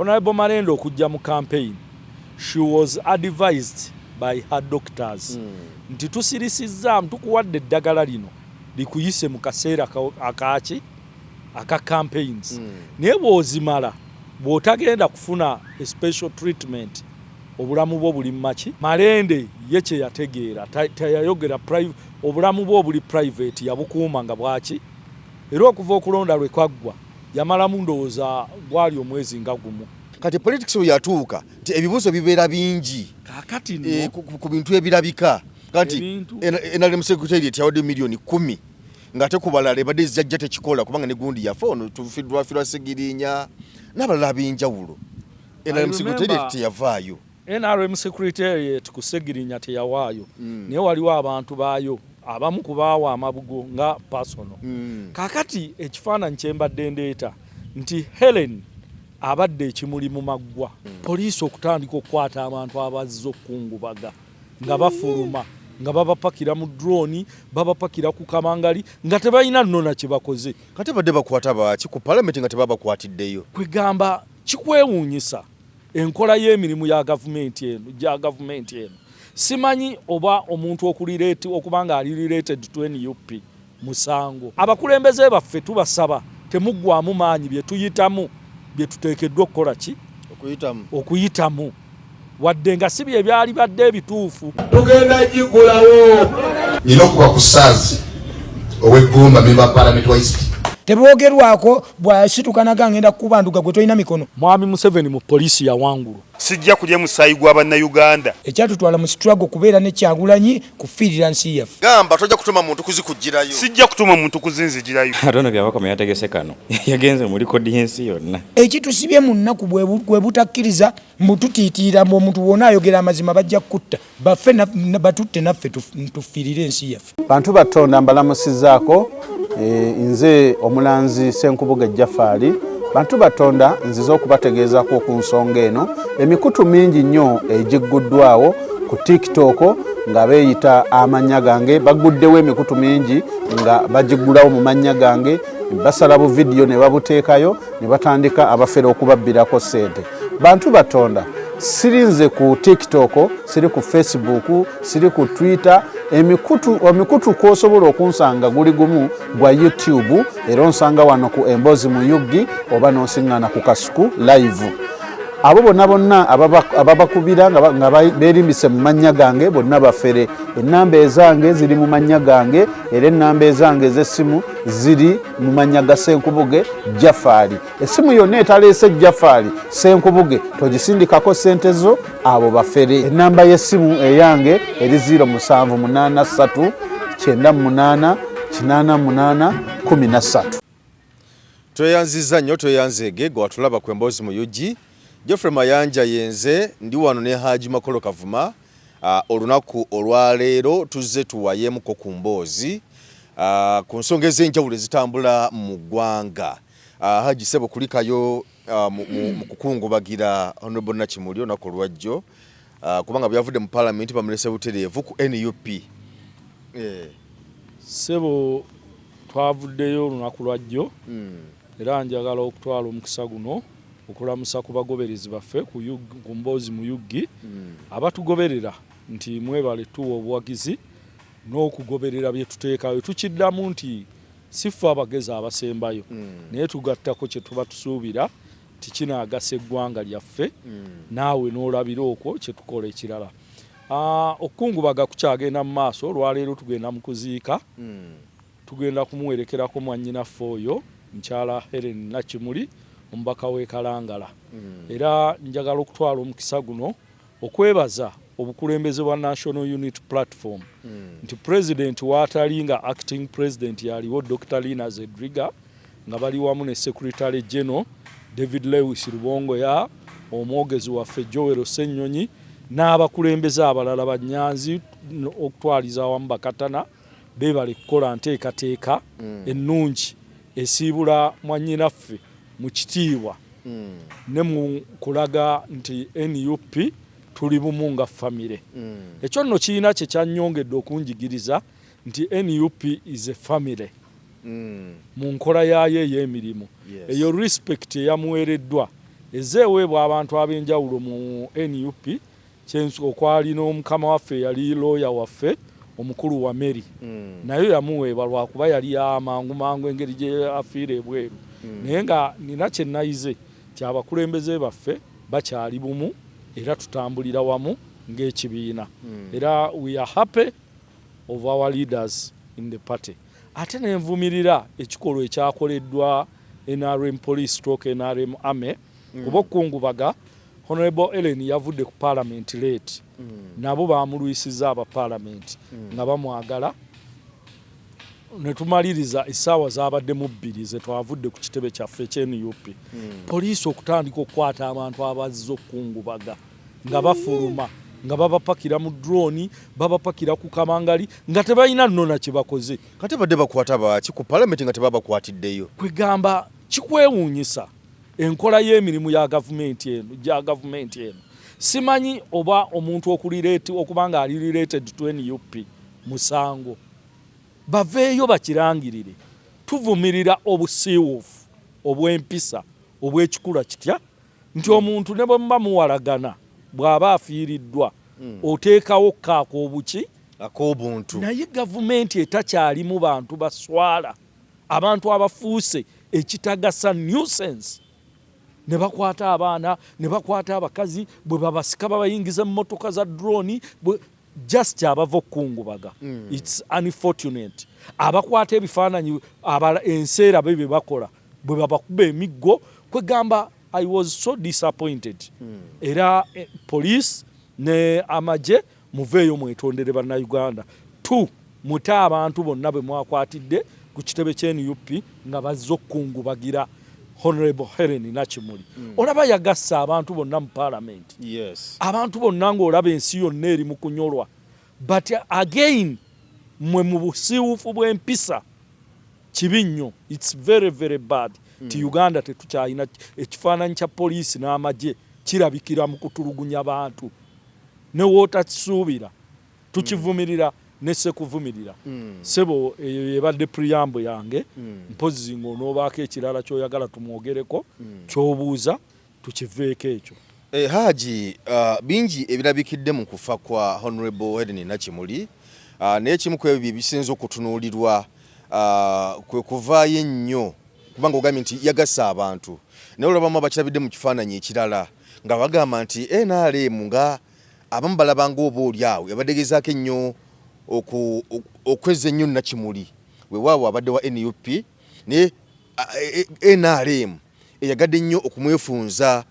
Honorable Marendo okujja mu campaign, she was advised by her doctors nti tusirisizza tukuwadde eddagala lino likuyise mu kaseera akaaki aka campaigns naye bw'ozimala bw'otagenda kufuna a special treatment obulamu bwo buli maki. Malende ye kye yategeera tayayogera obulamu bwo buli private yabukuuma nga bwaki era okuva okulonda lwe kwaggwa yamalamu ndowooza gwali omwezi nga gumu. Kati politics we yatuuka nti ebibuuzo bibeera bingi kakati ku bintu ebirabika kati NRM secretariat yawadde milioni 10 ng'ate ku balala ebadde zijjajja tekikola kubanga ne gundi yafa ono tufiddwafirwa Segirinya n'abalala ab'enjawulo. NRM secretariat teyavaayo. NRM secretariat ku Segirinya teyawaayo naye waliwo abantu baayo abamu kubaawa amabugo nga personal. Kakati ekifaananyi kye mbadde ndeeta nti Helen abadde ekimuli mu maggwa poliisi okutandika okukwata abantu abazze okukungubaga nga bafuluma nga babapakira mu drone babapakira ku kamangali nga tebalina nnona kye bakoze. Kati badde bakwata baki ku parliament nga tebabakwatiddeyo. Kwegamba kikwewuunyisa enkola y'emirimu ya gavumenti eno simanyi oba omuntu okubanga ali related to NUP musango. Abakulembeze baffe tubasaba temuggwamu maanyi bye tuyitamu bye tuteekeddwa okukola ki okuyitamu wadde nga si bye byali badde ebituufu. Tugenda gigulawo nina okuba ku saazi ow'eggumba memba parliament wa East teboogerwako bw'asitukanaga ngenda kubanduga gwe tolina mikono. Mwami Museveni mu poliisi yawangulu. Sijja kulya musayi gw'Abannayuganda. Ekyatutwala mu struggle kubeera ne Kyagulanyi kufiirira nsi yaffe. Gamba tojja kutuma muntu kuzikugirayo. Sijja kutuma muntu kuzinzigirayo. Atona byabakoma yategese kano. Yagenze muri kodi y'ensi yonna. Ekitusibye mu nnaku bwe butakkiriza mbututiitira mu omuntu wonna ayogera amazima bajja kutta. Baffe batutte naffe tufiirire ensi yaffe. Bantu batonda mbalamusizaako nze omulanzi Senkubuge Jafari. Bantu batonda nziza okubategeezako ku nsonga eno emikutu mingi nnyo egigguddwawo ku TikTok nga beeyita amannya gange baguddewo emikutu mingi nga bagiggulawo mu mannya gange basala bu video ne babuteekayo ne batandika abafere okubabbirako ssente. Bantu batonda sirinze ku TikTok, siri ku Facebook, siri ku Twitter, emikutu kw'osobola okunsanga guli gumu gwa YouTube era onsanga wano ku Emboozi mu Yuggi oba n'osiŋŋaana ku Kasuku live. Abo bonna ababakubira nga beerimbise mu mannya gange bonna bafere. Ennamba ezange ziri mu mannya gange era ennamba ezange ez'essimu ziri mu mannya ga Senkubuge Jafari. Essimu yonna etaleese Jafari Senkubuge togisindikako ssente zo abo bafere. Ennamba y'essimu eyange eri 0783 98 88 13. Tweyanziza nnyo tweyanzeege gwe watulaba ku Emboozi mu Yuggi. Geoffrey Mayanja yenze ndi wano ne Haji Makolo Kavuma. Olunaku olwaleero tuzze tuwayeemuko ku Mboozi ku nsonga ez'enjawulo ezitambula mu ggwanga. Haji Sebo kulikayo mu kukungubagira Honorable Nakimuli olunaku olwajjo kubanga byavudde mu parliament bamulese butereevu ku NUP. Sebo twavuddeyo olunaku lwajjo era njagala okutwala omukisa guno okulamusa ku bagoberezi baffe ku Mboozi mu Yuggi abatugoberera nti mwebale tuwa obuwagizi n'okugoberera bye tuteekayo. Tukiddamu nti sifa abagezi abasembayo naye tugattako kye tuba tusuubira tikinaagasa eggwanga lyaffe naawe n'olabira okwo kye tukola ekirala. Okukungubaga kukyagenda mu maaso. Olwaleero tugenda mu kuziika tugenda kumuwerekerako mwannyinaffe oyo mukyala Helen Nakimuli omubaka w'e Kalangala. Era njagala okutwala omukisa guno okwebaza obukulembeze bwa National Unity Platform nti president waatali nga acting president yaliwo Dr. Lina Zedriga nga bali wamu ne Secretary General David Lewis Rubongoya, omwogezi waffe Joel Ssennyonyi n'abakulembeze abalala Banyanzi okutwaliza awamu bakatana beebale kukola nteekateeka ennungi esiibula mwannyinaffe mu kitiibwa ne mu kulaga nti NUP tuli bumu nga famire. Ekyo nno kiina kye kyannyongedde okunjigiriza nti NUP is a family mu nkola yaayo ey'emirimu. Eyo respect eyamuweereddwa ezeeweebwa abantu ab'enjawulo mu NUP okwali n'omukama waffe yali looya waffe omukulu wa Mary naye yamuweebwa lwakuba yali amangu engeri gye afiira ebweru naye nga nina kye nayize ti abakulembeze baffe bakyali bumu era tutambulira wamu ng'ekibiina era we are happy of our leaders in the party. Ate nenvumirira ekikolwa ekyakoleddwa NRM police stroke NRM army kuba okukungubaga Honorable Ellen yavudde ku parliament late nabo bamulwisiza aba parliament nga bamwagala ne tumaliriza essaawa zabadde mu bbiri ze twavudde ku kitebe kyaffe ky'NUP poliisi okutandika okukwata abantu abazze okukungubaga nga bafuluma nga babapakira mu drone babapakira ku kamangali nga tebalina nnona kye bakoze kati badde bakwata baki ku parliament nga tebabakwatiddeyo kwegamba kikwewuunyisa enkola y'emirimu ya gavumenti eno simanyi oba omuntu okubanga ali related to NUP musango baveeyo bakirangirire tuvumirira obusiiwuufu obw'empisa obw'ekikula kitya nti omuntu ne bwe muba muwalagana bw'aba afiiriddwa oteekawo kaako obuki ak'obuntu naye gavumenti etakyalimu bantu baswala abantu abafuuse ekitagasa nuisance ne bakwata abaana ne bakwata abakazi bwe babasika babayingiza mu motoka za drone just abava okukungubaga it's unfortunate abakwata ebifaananyi enseera bye bakola bwe babakuba emiggo kwegamba I was so disappointed era police ne amaje muveeyo mwetondere bannayuganda muta abantu bonna bwe mwakwatidde ku kitebe ky'NUP nga bazze okukungubagira Honorable Helen Nakimuli olaba yagassa abantu bonna mu parliament abantu bonna ng'olaba ensi yonna eri mu kunyolwa but again mwe mu busiiwufu bw'empisa kibi nnyo it's very very bad ti Uganda tetukyalina ekifaananyi kya poliisi n'amagye kirabikira mu kutulugunya abantu ne wootakisuubira tukivumirira ne sekuvumirira sebo eyo yebadde preamble yange mpozi ng'onoobaako ekirala ky'oyagala tumwogereko ky'obuuza tukiveeko ekyo. Haji bingi ebirabikidde mu kufa kwa Honorable Helen Nakimuli naye kimu ku ebyo bisinze okutunuulirwa kwe kuvaayo ennyo kubanga ogambye nti yagassa abantu naye olabamu abakirabidde mu kifaananyi ekirala nga bagamba nti NRM nga abamu balabanga oba oli awo yabadegezaako ennyo okweza ennyo Nakimuli weewaawo abadde wa NUP naye NRM eyagadde ennyo okumwefunza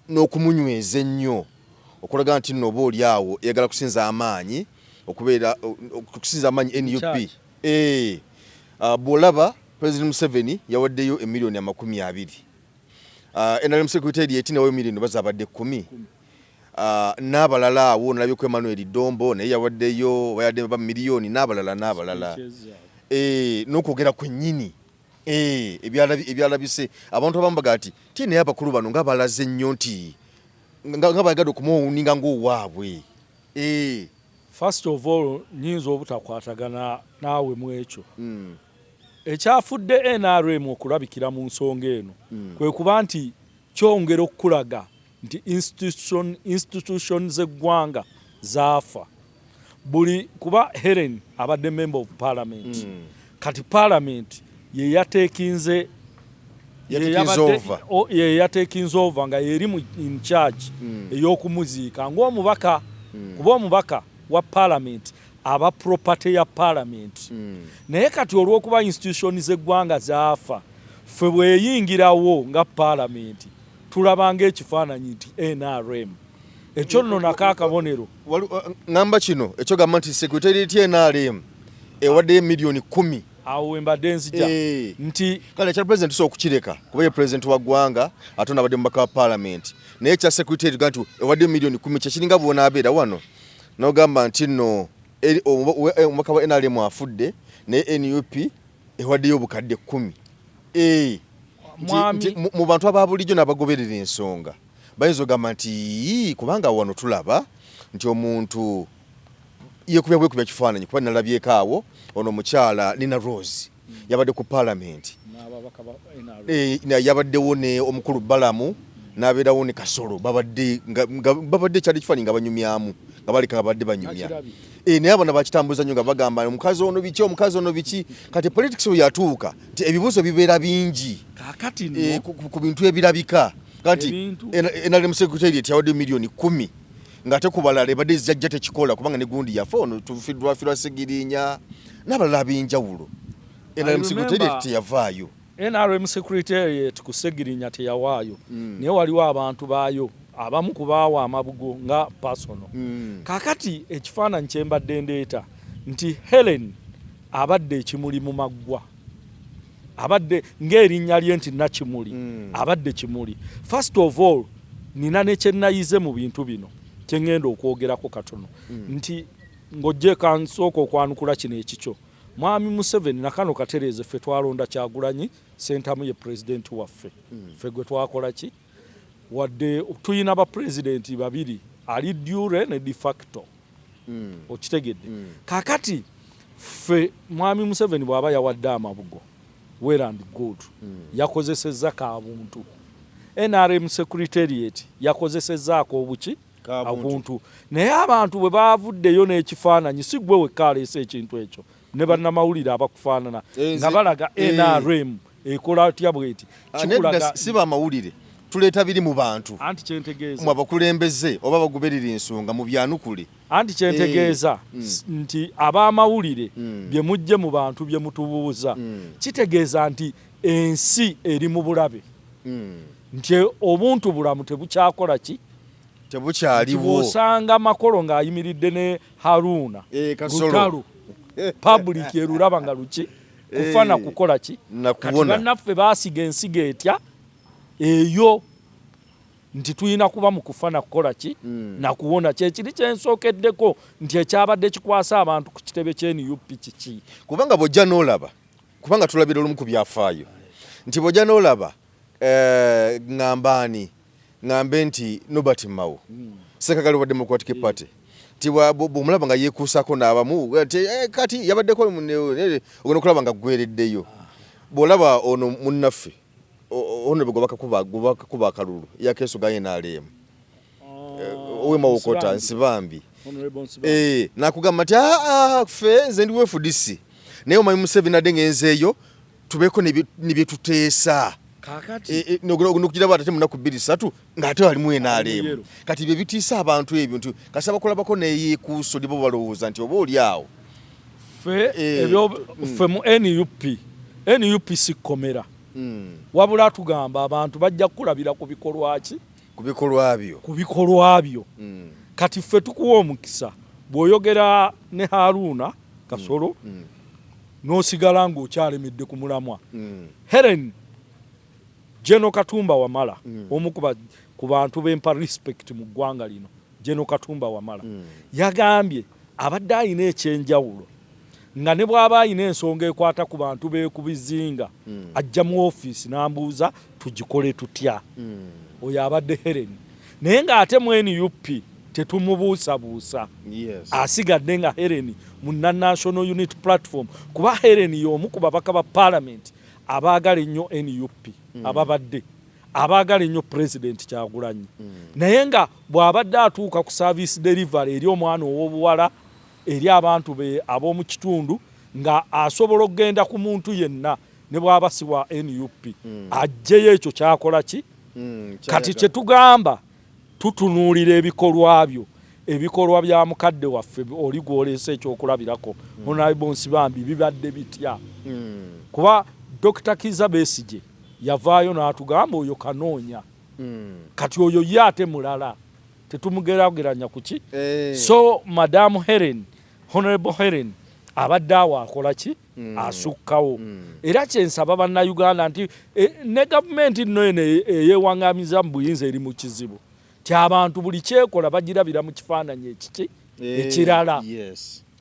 n'okumunyweza ennyo okulaga nti nno oba oli awo eyagala kusinza amaanyi okubeera okusinza amaanyi NUP bw'olaba President Museveni yawaddeyo $20,000,000 NRM Secretariat nawe million bazabadde 10 n'abalala awo nalabye ku Emmanuel Dombo naye yawaddeyo bayadde ba miliyoni n'abalala n'okwogera kwennyini ebyalabise abantu abambaga ati tiene abakulu bano nga balaze nnyo nti nga bayagadde okumuwuninga ng'owaabwe. First of all nyinza obutakwatagana naawe mu ekyo ekyafudde NRM okulabikira mu nsonga eno kwe kuba nti kyongera okulaga nti institution z'eggwanga zaafa buli kuba Helen abadde member of parliament kati parliament ye yatekinze over nga yeri mu in charge ey'okumuziika ng'omubaka kuba omubaka wa parliament aba property ya parliament naye kati olw'okuba institution z'eggwanga zaafa ffe bweyingirawo nga parliament tulabanga ekifaananyi nti NRM ekyo nno nakaakabonero ngamba kino ekyo gamba nti secretariat NRM ewaddeyo miliyoni 10 awo embadde nzija nti kale ekya president so okukireka kuba ye president wa ggwanga ate nabadde mubaka wa parliament naye ekya secretariat gantu ewaddeyo miliyoni 10 kyekiringa bwona abeera wano n'ogamba nti nno omubaka wa NRM afudde naye NUP ewaddeyo obukadde 10 mu bantu ababulijjo n'abagoberera ensonga bayinza ogamba nti kubanga wano tulaba nti omuntu yekubya kifaananyi kuba nalabyeko awo ono omukyala Nina Rose yabadde ku parliament yabaddewo ne omukulu Balamu n'abeerawo ne Kasolo babadde kyali kifaananyi nga banyumyamu nga baleka babadde banyumya naye abana bakitambuza nnyo nga bagamba omukazi ono biki omukazi ono biki kati politics we yatuuka nti ebibuuzo bibeera bingi ku bintu ebirabika kati NRM secretariat yawadde milioni 10 ng'ate ku balala ebadde zijjajja tekikola kubanga ne gundi yafa ono tufiddwafirwa Segirinya n'abalala ab'enjawulo NRM secretariat teyavaayo NRM secretariat ku Segirinya teyawaayo naye waliwo abantu baayo abamu kubaawa amabugo nga personal kakati ekifaananyi kyembadde ndeeta nti Helen abadde ekimuli mu maggwa abadde ng'erinnya lye nti Nakimuli abadde kimuli. First of all nina ne kyennayize mu bintu bino kyengenda okwogerako katono nti ng'ojje kansooka okwanukula kino ekikyo Mwami Museveni nakano katereeze ffe twalonda Kyagulanyi sentamu ye president waffe ffe gwe twakola ki wadde tuyina ba president babiri ali dure ne de facto okitegedde kakati ffe Mwami Museveni bw'aba yawadde amabugo well and good yakozesezza kabuntu NRM secretariat yakozesezzaako obuki abuntu naye abantu bwe baavuddeyo n'ekifaananyi si gwe wekka aleese ekintu ekyo ne bannamawulire abakufaanana nga balaga NRM ekola atya bweti kikulaga si bamawulire tuleeta biri mu bantu anti kyentegeeza mu abakulembeze oba bagoberera ensonga mu byanukule anti kyentegeeza nti ab'amawulire bye mujje mu bantu bye mutubuuza kitegeeza nti ensi eri mu bulabe nti obuntu bulamu tebukyakola ki tebukyaliwo osanga Makolo ng'ayimiridde ne Haruna Lutalo public erulaba nga luki kufana kukola ki kati bannaffe baasiga ensiga etya eyo nti tuyina kuba mu kufana kukola ki na kuwona kyekiri kyensookeddeko nti ekyabadde kikwasa abantu ku kitebe ky'NUP kiki kubanga bw'ojja n'olaba kubanga tulabira olumu ku byafaayo nti bw'ojja n'olaba ng'ambe nti Nobert Mao Ssekagalo wa Democratic Party bw'omulaba nga yeekuusako n'abamu kati yabaddeko ogenda okulaba nga ggwereddeyo bw'olaba ono munnaffe ono bwe gwebakakuba akalulu yakeeso ga NRM ow'emawokota Nsibambi n'akugamba nti ffe nze ndi FDC naye omanyi Museveni adde ngenzeeyo tubeeko ne bye tuteesa nokugiraba ate munaku 2-3 ng'ate walimu NRM kati bye bitiisa abantu ebyo nti kasaba kulabako neyeekuuso libo balowooza nti oba oli awo ffe mu NUP sikomera wabula atugamba abantu bajja kulabira ku bikolwa byo kati ffe tukuwa omukisa bw'oyogera ne Haruna Kasolo n'osigala ng'okyalemedde ku mulamwa Helen General Katumba Wamala omu ku bantu bempa respect mu ggwanga lino General Katumba Wamala yagambye abadde ayina ekyenjawulo nga ne bw'aba ayina ensonga ekwata ku bantu beekubizinga ajja mu ofiisi n'ambuuza tugikole tutya oyo abadde Helen naye ng'ate mu NUP tetumubuusabuusa asigadde nga Helen mu National Unity Platform kuba Helen y'omu ku babaka ba Parliament abaagala ennyo NUP ababadde abaagala ennyo President Kyagulanyi naye nga bw'abadde atuuka ku service delivery eri omwana ow'obuwala eri abantu be ab'omu kitundu nga asobola okugenda ku muntu yenna ne bw'abasibwa NUP ajjeyo ekyo kyakola ki kati kye tugamba tutunuulira ebikolwa bya mukadde waffe oli gw'oleese ekyokulabirako Honorable Nsibambi bibadde bitya kuba Dr. Kizza Besigye yavaayo n'atugamba oyo kanoonya kati oyo ye ate mulala tetumugeraageranya kuki so Madam Helen Honorable Helen abadde awo akola ki asukkawo era kyensaba bannayuganda nti ne gavumenti nno eno eyeewaŋŋamiza mu buyinza eri mu kizibu ti abantu buli kyekola bagirabira mu kifaananyi ekiki ekirala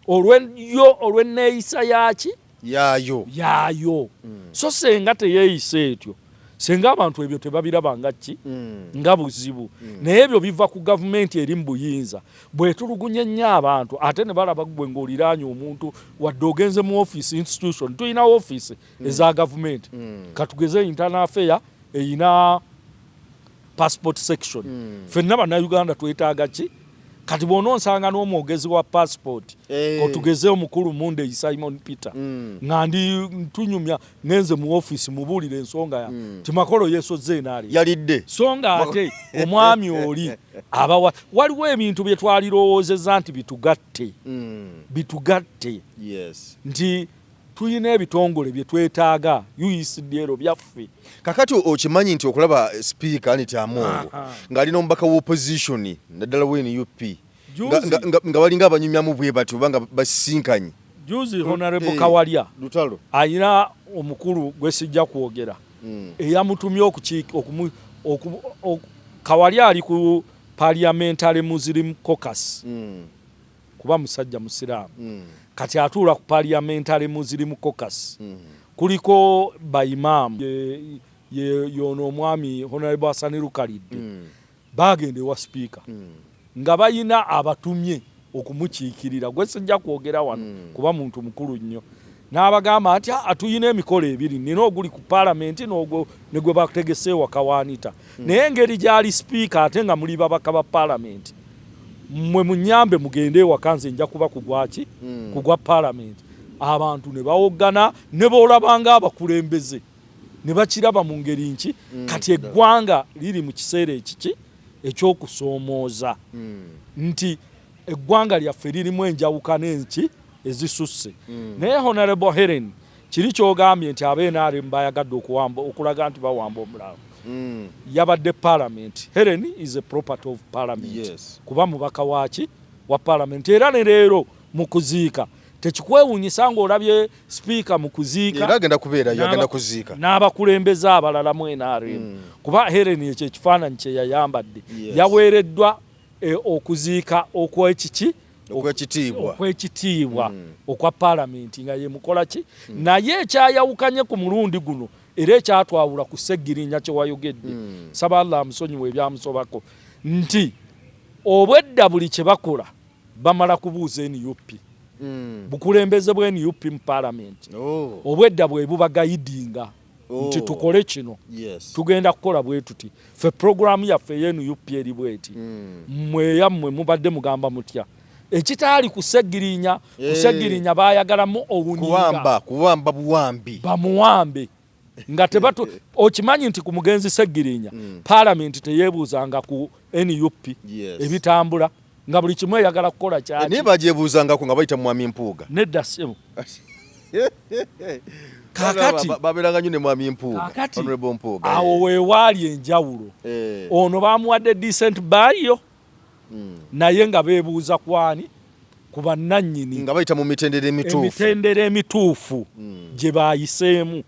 olw'enneeyisa yaki yaayo so senga teyeeyisa etyo senga abantu ebyo tebabiraba ngaki nga buzibu naye ebyo biva ku gavumenti eri mu buyinza bwe tulugunye nnyo abantu ate ne balaba gwe ng'oliraanye omuntu wadde ogenze mu office institution tulina office eza gavumenti katugeze internal affair eyina passport section ffenna bannayuganda twetaaga ki kati bw'onoonsanga n'omwogezi wa passport otugeze omukulu Monday Simon Peter nga tunyumya ngenze mu office mubuulira ensonga ya timakolo yeesozze enaali yalidde songa ate omwami oli abawa waliwo ebintu bye twalirowoozezza nti bitugatte nti tulina ebitongole bye twetaaga UECDL byaffe kakati okimanyi nti okulaba speaker Anita Among ng'alina omubaka w'opposition naddala w'NUP nga balinga abanyumyamu bwe batyo banga basisinkanye juzi Honorable Kawalya lutalo ayina omukulu gwe sijja kwogera eyamutumye Kawalya ali ku Parliamentary Muslim Caucus kuba musajja musiraamu kati atuula ku Parliamentary Muslim Caucus kuliko baimaamu yono omwami Honorable Hassan Lukalidde bagende wa speaker nga bayina abatumye okumukiikirira gwe sijja kwogera wano kuba muntu mukulu nnyo n'abagamba ati atuyina emikolo ebiri nina oguli ku Parliament n'ogwo ne gwe bategese waka wa Anita naye engeri gy'ali speaker ate nga muli babaka ba Parliament mwe munyambe mugende wakanze nja kuba kugwaki kugwa Parliament abantu ne bawoggana ne boolabanga abakulembeze ne bakiraba mu ngeri nki kati eggwanga liri mu kiseera ekiki ekyokusoomooza nti eggwanga lyaffe lirimu enjawukana enki ezisusse naye Honorable Helen kiri kyogambye nti ab'NRM bayagadde okulaga nti bawamba omulaawo yabadde Parliament. Helen is a property of Parliament kuba mubaka waki wa Parliament era ne leero mu kuziika tekikwewuunyisa ng'olabye speaker mu kuziika era agenda kubeera yagenda kuziika n'abakulembeze abalala mu NRM kuba Helen ekyo ekifaananyi kye yayambadde yaweereddwa okuziika okwekitiibwa okwa Parliament nga ye mukola ki naye ekyayawukanye ku mulundi guno era ekyatwawula ku Sseggirinya kye wayogedde saba Allah amusonyiwe ebyamusobako nti obwedda buli kye bakola bamala kubuuza NUP bukulembeze bwe NUP mu Parliament obwedda bwe bubagayidinga nti tukole kino tugenda kukola bwe tuti fe programu yaffe ye NUP eri bweti mweyammwe mubadde mugamba mutya ekitaali ku Sseggirinya baayagalamu obuninga kuwamba buwambi bamuwambe nga tebatu okimanyi nti ku mugenzi Sseggirinya Parliament teyeebuuzanga ku NUP ebitambula nga buli kimu eyagala kukola kyaki naye bajebuuzangako nga bayita mwami Mpuuga nedda ssebo kakati babeeranga nnyo ne mwami Mpuuga Honorable Mpuuga awo weewaali enjawulo ono baamuwadde decent burial naye nga beebuuza kwani ku bannannyini nga bayita mu mitendera emituufu gye baayiseemu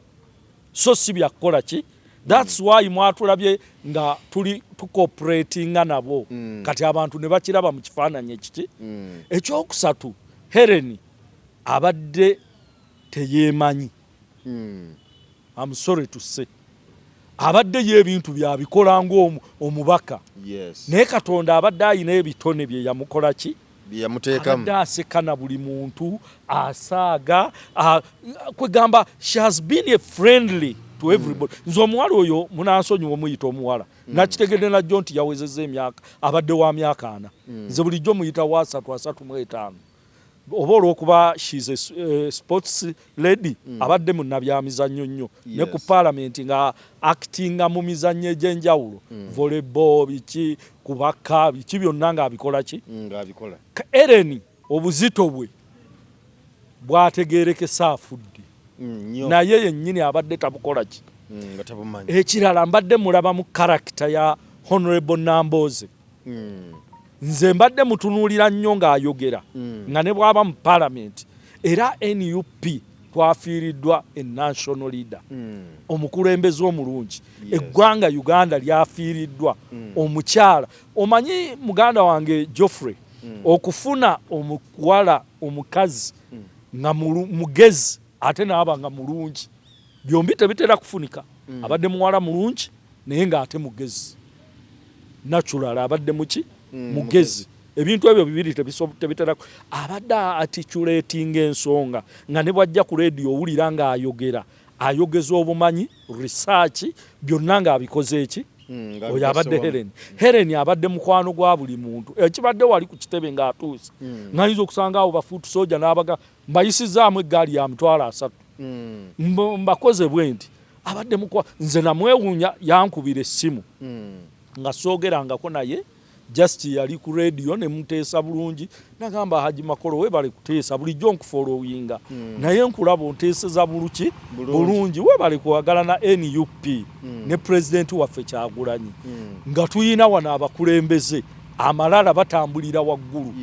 so si byakukola ki that's why mwatulabye nga tuli tukooperatinga nabo kati abantu ne bakiraba mu kifaananyi ekiki ekyokusatu Helen abadde teyeemanyi I'm sorry to say abadde y'ebintu byabikola ng'omubaka naye Katonda abadde ayina ebitone bye yamukola ki abadde aseka na buli muntu asaaga kwegamba she has been a friendly to everybody nze omuwala oyo munansonyiwa muyita omuwala nakitegedde najjo nti yawezezza emyaka abadde wa myaka 4 nze bulijjo muyita wa 3 oba olw'okuba she's a sports lady abadde mu nabyamizannyo nnyo ne ku Parliament nga actinga mu mizannyo egy'enjawulo volleyball biki kubaka biki byonna ng'abikola ki ng'abikola Eren obuzito bwe bwategeerekesa afudde naye yennyini abadde tabukola ki nga tabumanyi ekirala mbadde mulaba mu character ya Honorable Nambooze nze mbadde mutunuulira nnyo ng'ayogera nga ne bw'aba mu Parliament era NUP twafiiriddwa a national leader omukulembeze omulungi eggwanga Uganda lyafiiriddwa omukyala omanyi muganda wange Geoffrey okufuna omuwala omukazi nga mugezi ate naaba nga mulungi byombi tebitera kufunika abadde muwala mulungi naye ng'ate mugezi natural abadde muki mugezi ebintu ebyo bibiri tebitera abadde articulating ensonga nga ne bwajja ku radio owulira ng'ayogera ayogeza obumanyi research byonna ng'abikoze eki oyo abadde Helen abadde mukwano gwa buli muntu ekibadde wali ku kitebe ng'atuuse ng'ayinza okusanga abo bafuutu soja n'abaga mbayisizaamu eggaali ya mitwalo 3 mbakoze bwendi abadde nze namwewuunya yankubira essimu nga soogerangako naye just yali ku radio ne muteesa bulungi nagamba Haji Makolo webale kuteesa bulijjo nkufollowinga naye nkulaba onteeseza bulungi webale kwagala na NUP ne president waffe Kyagulanyi nga tuyina wano abakulembeze amalala batambulira waggulu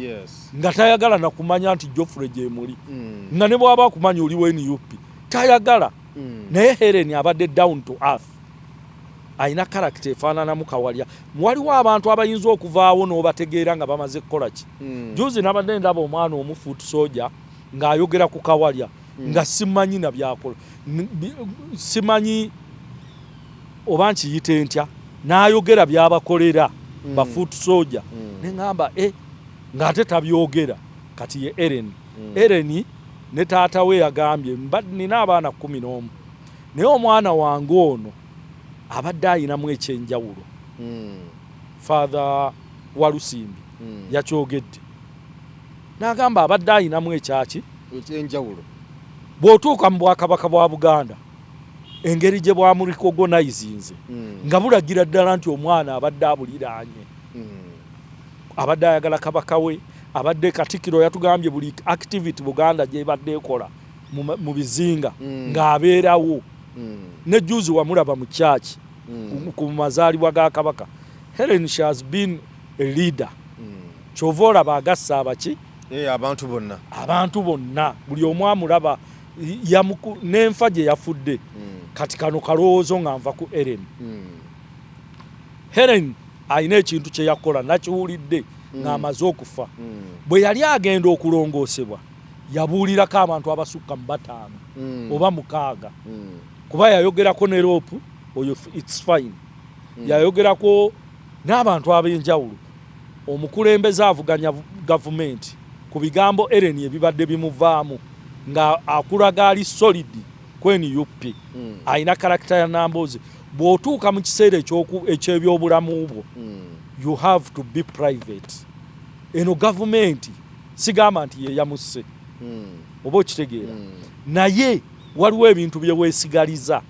nga tayagala na kumanya nti Geoffrey Gyemuli nga ne bwaba akumanya oli wa NUP tayagala naye Helen abadde down to earth aina character efaanana mu Kawalya waliwo abantu abayinza okuvaawo n'obategeera nga bamaze kukola ki juzi nabadde ndaba omwana omufuutu soja ng'ayogera ku Kawalya nga simanyi na byakola simanyi oba nkiyite ntya n'ayogera byabakolera bafuutu soja ne ngamba ng'ate tabyogera kati ye Eren ne taata we yagambye nina abaana 11 naye omwana wange ono abadde ayinamu ekyenjawulo father wa Lusimbi yakyogedde n'agamba abadde ayinamu ekyaki ekyenjawulo bw'otuuka mu Bwakabaka bwa Buganda engeri gye bwamurikogonizinze nga bulagira ddala nti omwana abadde abuliraanye abadde ayagala kabaka we abadde Katikkiro yatugambye buli activity Buganda gye badde ekola mu bizinga ng'abeerawo ne juzi wamulaba mu church ku mazaalibwa ga kabaka Helen she has been a leader chovola bagassa abaki abantu bonna buli omwamulaba n'enfa gye yafudde kati kano kalowoozo nga nva ku Helen ayina ekintu kye yakola nakiwulidde ng'amaze okufa bwe yali agenda okulongoosebwa yabuulirako abantu abasukka mu 5 oba 6 kuba yayogerako ne rope oyo it's fine yayogerako n'abantu ab'enjawulo omukulembeze avuganya gavumenti ku bigambo Eren ebibadde bimuvaamu nga akulaga ali solid kweni yupi ayina karakita ya Nambooze bw'otuuka mu kiseera eky'ebyobulamu bwo you have to be private eno gavumenti sigamba nti ye yamusse oba okitegeera naye waliwo ebintu bye weesigaliza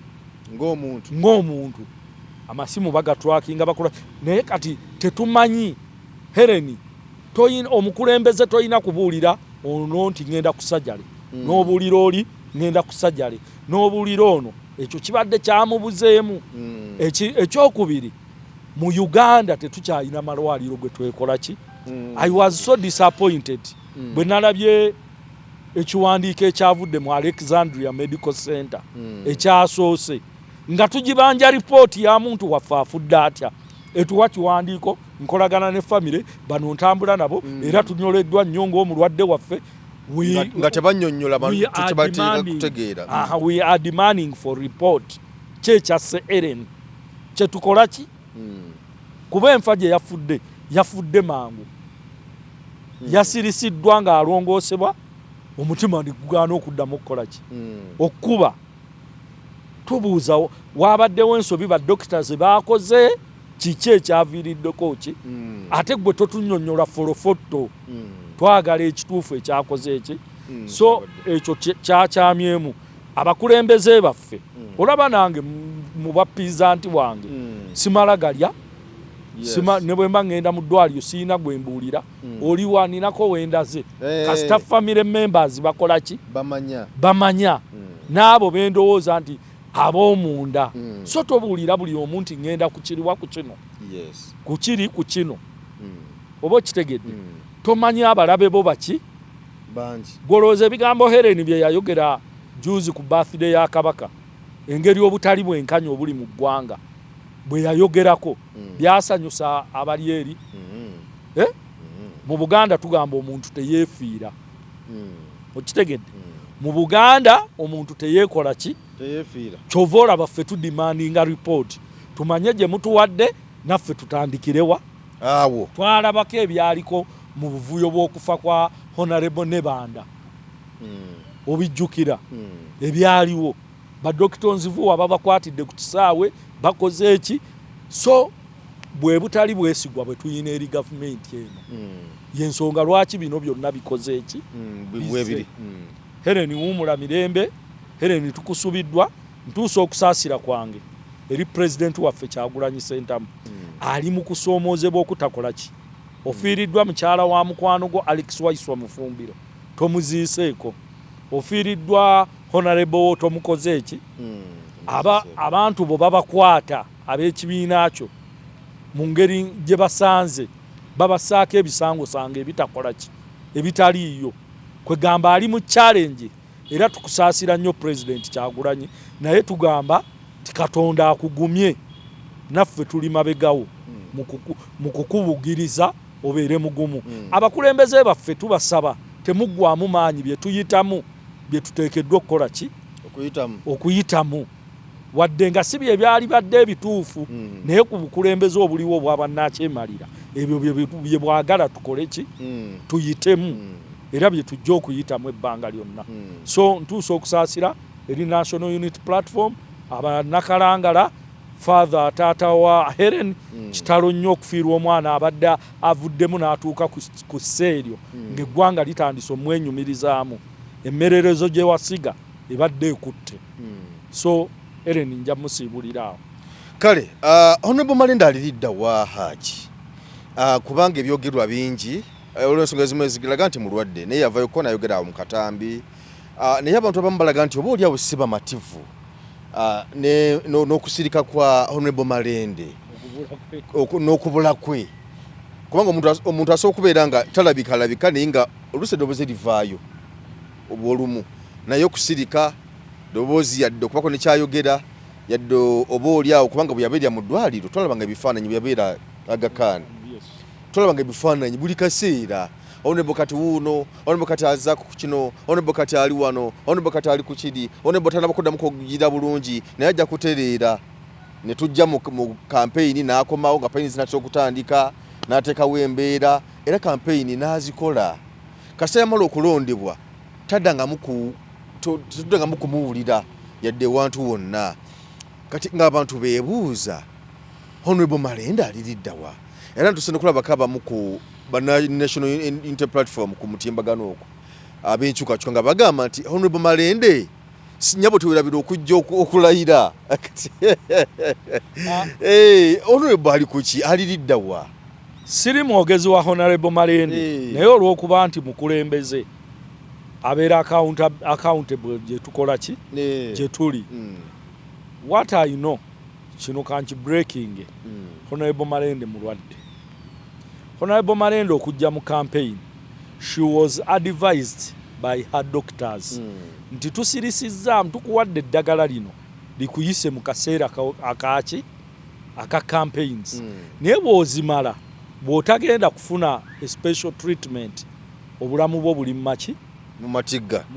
ng'omuntu amasimu bagatwakinga bakola naye kati tetumanyi Helen omukulembeze toyina kubuulira ono nti ngenda kusajjale n'obuulira oli ngenda kusajjale n'obuulira ono ekyo kibadde kyamubuzeemu ekyokubiri mu Uganda tetukyalina malwaliro gwe twekola ki I was so disappointed bwe nalabye ekiwandiiko ekyavudde mu Alexandria Medical Center ekyasoose nga tugibanja ripooti ya muntu waffe afudde atya etuwa kiwandiiko nkolagana ne famire bano ntambula nabo era tunyoleddwa nnyo ng'omulwadde waffe nga tebannyonnyola kutegeera we are demanding for report kyekyasse Eren kyetukola ki kuba enfa gye yafudde mangu yasirisiddwa ng'alongoosebwa omutima ndigugaana okuddamu okukola ki okkuba tubuuza waabaddewo ensobi baddokitazi baakoze kiki ekyaviiriddeko ki ate gwe totunnyonnyola folofotto twagala ekituufu ekyakoze eki so ekyo kyakyamyemu abakulembeze baffe olaba nange mu bapizanti wange simala galya ne bwe mba ngenda mu ddwaliro siina gwe mbuulira oli waninako wendaze kasita family members bakola ki bamanya n'abo bendowooza nti ab'omunda so tobuulira buli omu nti ngenda kukiriwa ku kino kukiri ku kino oba okitegedde tomanyi abalabe bo baki golooza ebigambo Helen bye yayogera juzi ku birthday ya kabaka engeri obutali bwenkanya obuli mu ggwanga bwe yayogerako byasanyusa abali eri mu Buganda tugamba omuntu teyeefiira okitegedde mu Buganda omuntu teyeekola ki kyova olaba ffe tudimandinga report tumanye gye mutuwadde naffe tutandikirewa awo twalabako ebyaliko mu buvuyo bw'okufa kwa Honorable Nebanda obijjukira ebyaliwo badokita Nzivuwa babakwatidde ku kisaawe bakoze eki so bwe butali bwesigwa bwe tuyina eri gavumenti eno yensonga lwaki bino byonna bikoze eki bwebiri Helen Wumula mirembe Helen tukusubiddwa ntuusa okusaasira kwange eri president waffe Kyagulanyi Ssentamu ali mu kusoomozebwa okutakola ki ofiiriddwa mukyala wa mukwano gwo Alex Waiswa Mufumbiro tomuziiseeko ofiiriddwa Honorable tomukoze eki abantu bo babakwata ab'ekibiina kyo mu ngeri gye basanze babasaako ebisangosanga ebitakola ki ebitaliiyo kwegamba ali mu challenge era tukusaasira nnyo president Kyagulanyi naye tugamba ti Katonda akugumye naffe tuli mabegawo mu kukubugiriza obeere mugumu abakulembeze baffe tubasaba temuggwamu maanyi bye tuyitamu bye tuteekeddwa okukola ki okuyitamu wadde nga si bye byali badde ebituufu naye ku bukulembeze obuliwo bw'abannakyemalira ebyo bye bwagala tukole ki tuyitemu era bye tujja okuyitamu ebbanga lyonna so ntuusa okusaasira eri National Unity Platform abanakalangala father taata wa Helen kitalo nnyo okufiirwa omwana abadde avuddemu n'atuuka ku sseeryo ng'eggwanga litandise omwenyumirizaamu emmererezo gye wasiga ebadde ekutte so Helen nja musiibulira awo kale Honorable Malende aliridda wa Haji kubanga ebyogerwa bingi olw'ensonga ezimu ezigiraga nti mulwadde naye yavayo ko nayogera awo mu katambi naye abantu abamu balaga nti oba oli awo si bamativu n'okusirika kwa Honorable Malende n'okubula kwe kubanga omuntu asobola okubeera nga talabika naye nga oluusi eddoboozi livaayo obwolumu naye okusirika ddoboozi yadde okubako nekyayogera yadde oba oli awo kubanga bwe yabeera mu ddwaliro twalabanga ebifaananyi bwe yabeera Aga-Khan twalabanga ebifaananyi buli kaseera Honorable kati wuuno Honorable kati aza ku kino Honorable kati ali wano Honorable kati ali ku kiri Honorable tanaba kuddamu kugira bulungi naye ajja kutereera ne tujja mu campaign n'akomawo nga payini zinatera okutandika n'ateekawo embeera era campaign n'azikola kasita yamala okulondebwa taddangamu kumuwulira yadde ewantu wonna kati ng'abantu beebuuza Honorable Malende aliriddawa era ntusende okulabako abamu ku National Unity Platform ku mutimbagano okwo ab'enkyukakyuka nga bagamba nti Honorable Malende sinyabo tewerabira okujja okulayira Honorable ali kuki aliriddawa siri mwogezi wa Honorable Malende naye olw'okuba nti mukulembeze abeera accountable gye tukola ki gye tuli what I know kino kanki breaking Honorable Malende mulwadde Honorable Malende okujja mu campaign she was advised by her doctors nti tusirisizaamu tukuwadde eddagala lino likuyise mu kaseera akaki aka campaigns naye bw'ozimala bw'otagenda kufuna a special treatment obulamu bwo buli maki mu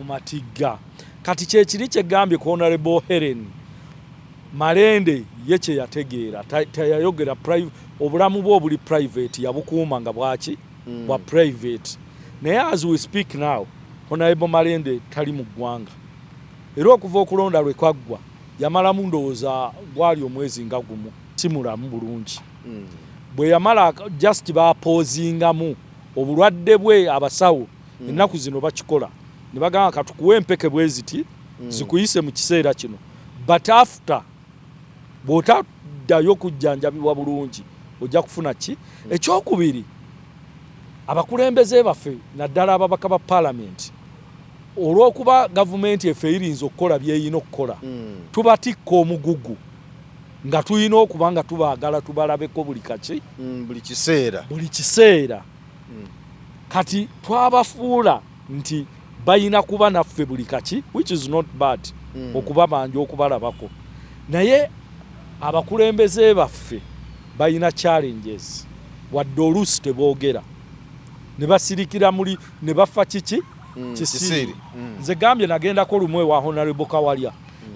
matigga kati kyekiri kyegambye ku Honorable Helen Malende ye kye yategeera tayayogera obulamu bwo buli private yabukuuma nga bwaki bwa private naye as we speak now Honorable Malende tali mu ggwanga era okuva okulonda lwe kwaggwa yamalamu ndowooza gwali omwezi nga gumu si mulamu bulungi bwe yamala just bapoozingamu obulwadde bwe abasawo ennaku zino bakikola ne bagamba katukuwe empeke bwe ziti zikuyise mu kiseera kino but after bw'otaddayo okujjanjabibwa bulungi ojja kufuna ki ekyokubiri abakulembeze baffe naddala ababaka ba palamenti olw'okuba gavumenti effe eyirinza okukola byeyina okukola tubatikka omugugu nga tulina okuba nga tubaagala tubalabeko buli kaki buli kiseera kati twabafuula nti bayina kuba naffe buli kaki which is not bad okuba banja okubalabako naye abakulembeze baffe bayina challenges wadde oluusi teboogera ne basirikira muli ne bafa kiki kisiri nze gambye nagendako lumwe wa Honorable Kawalya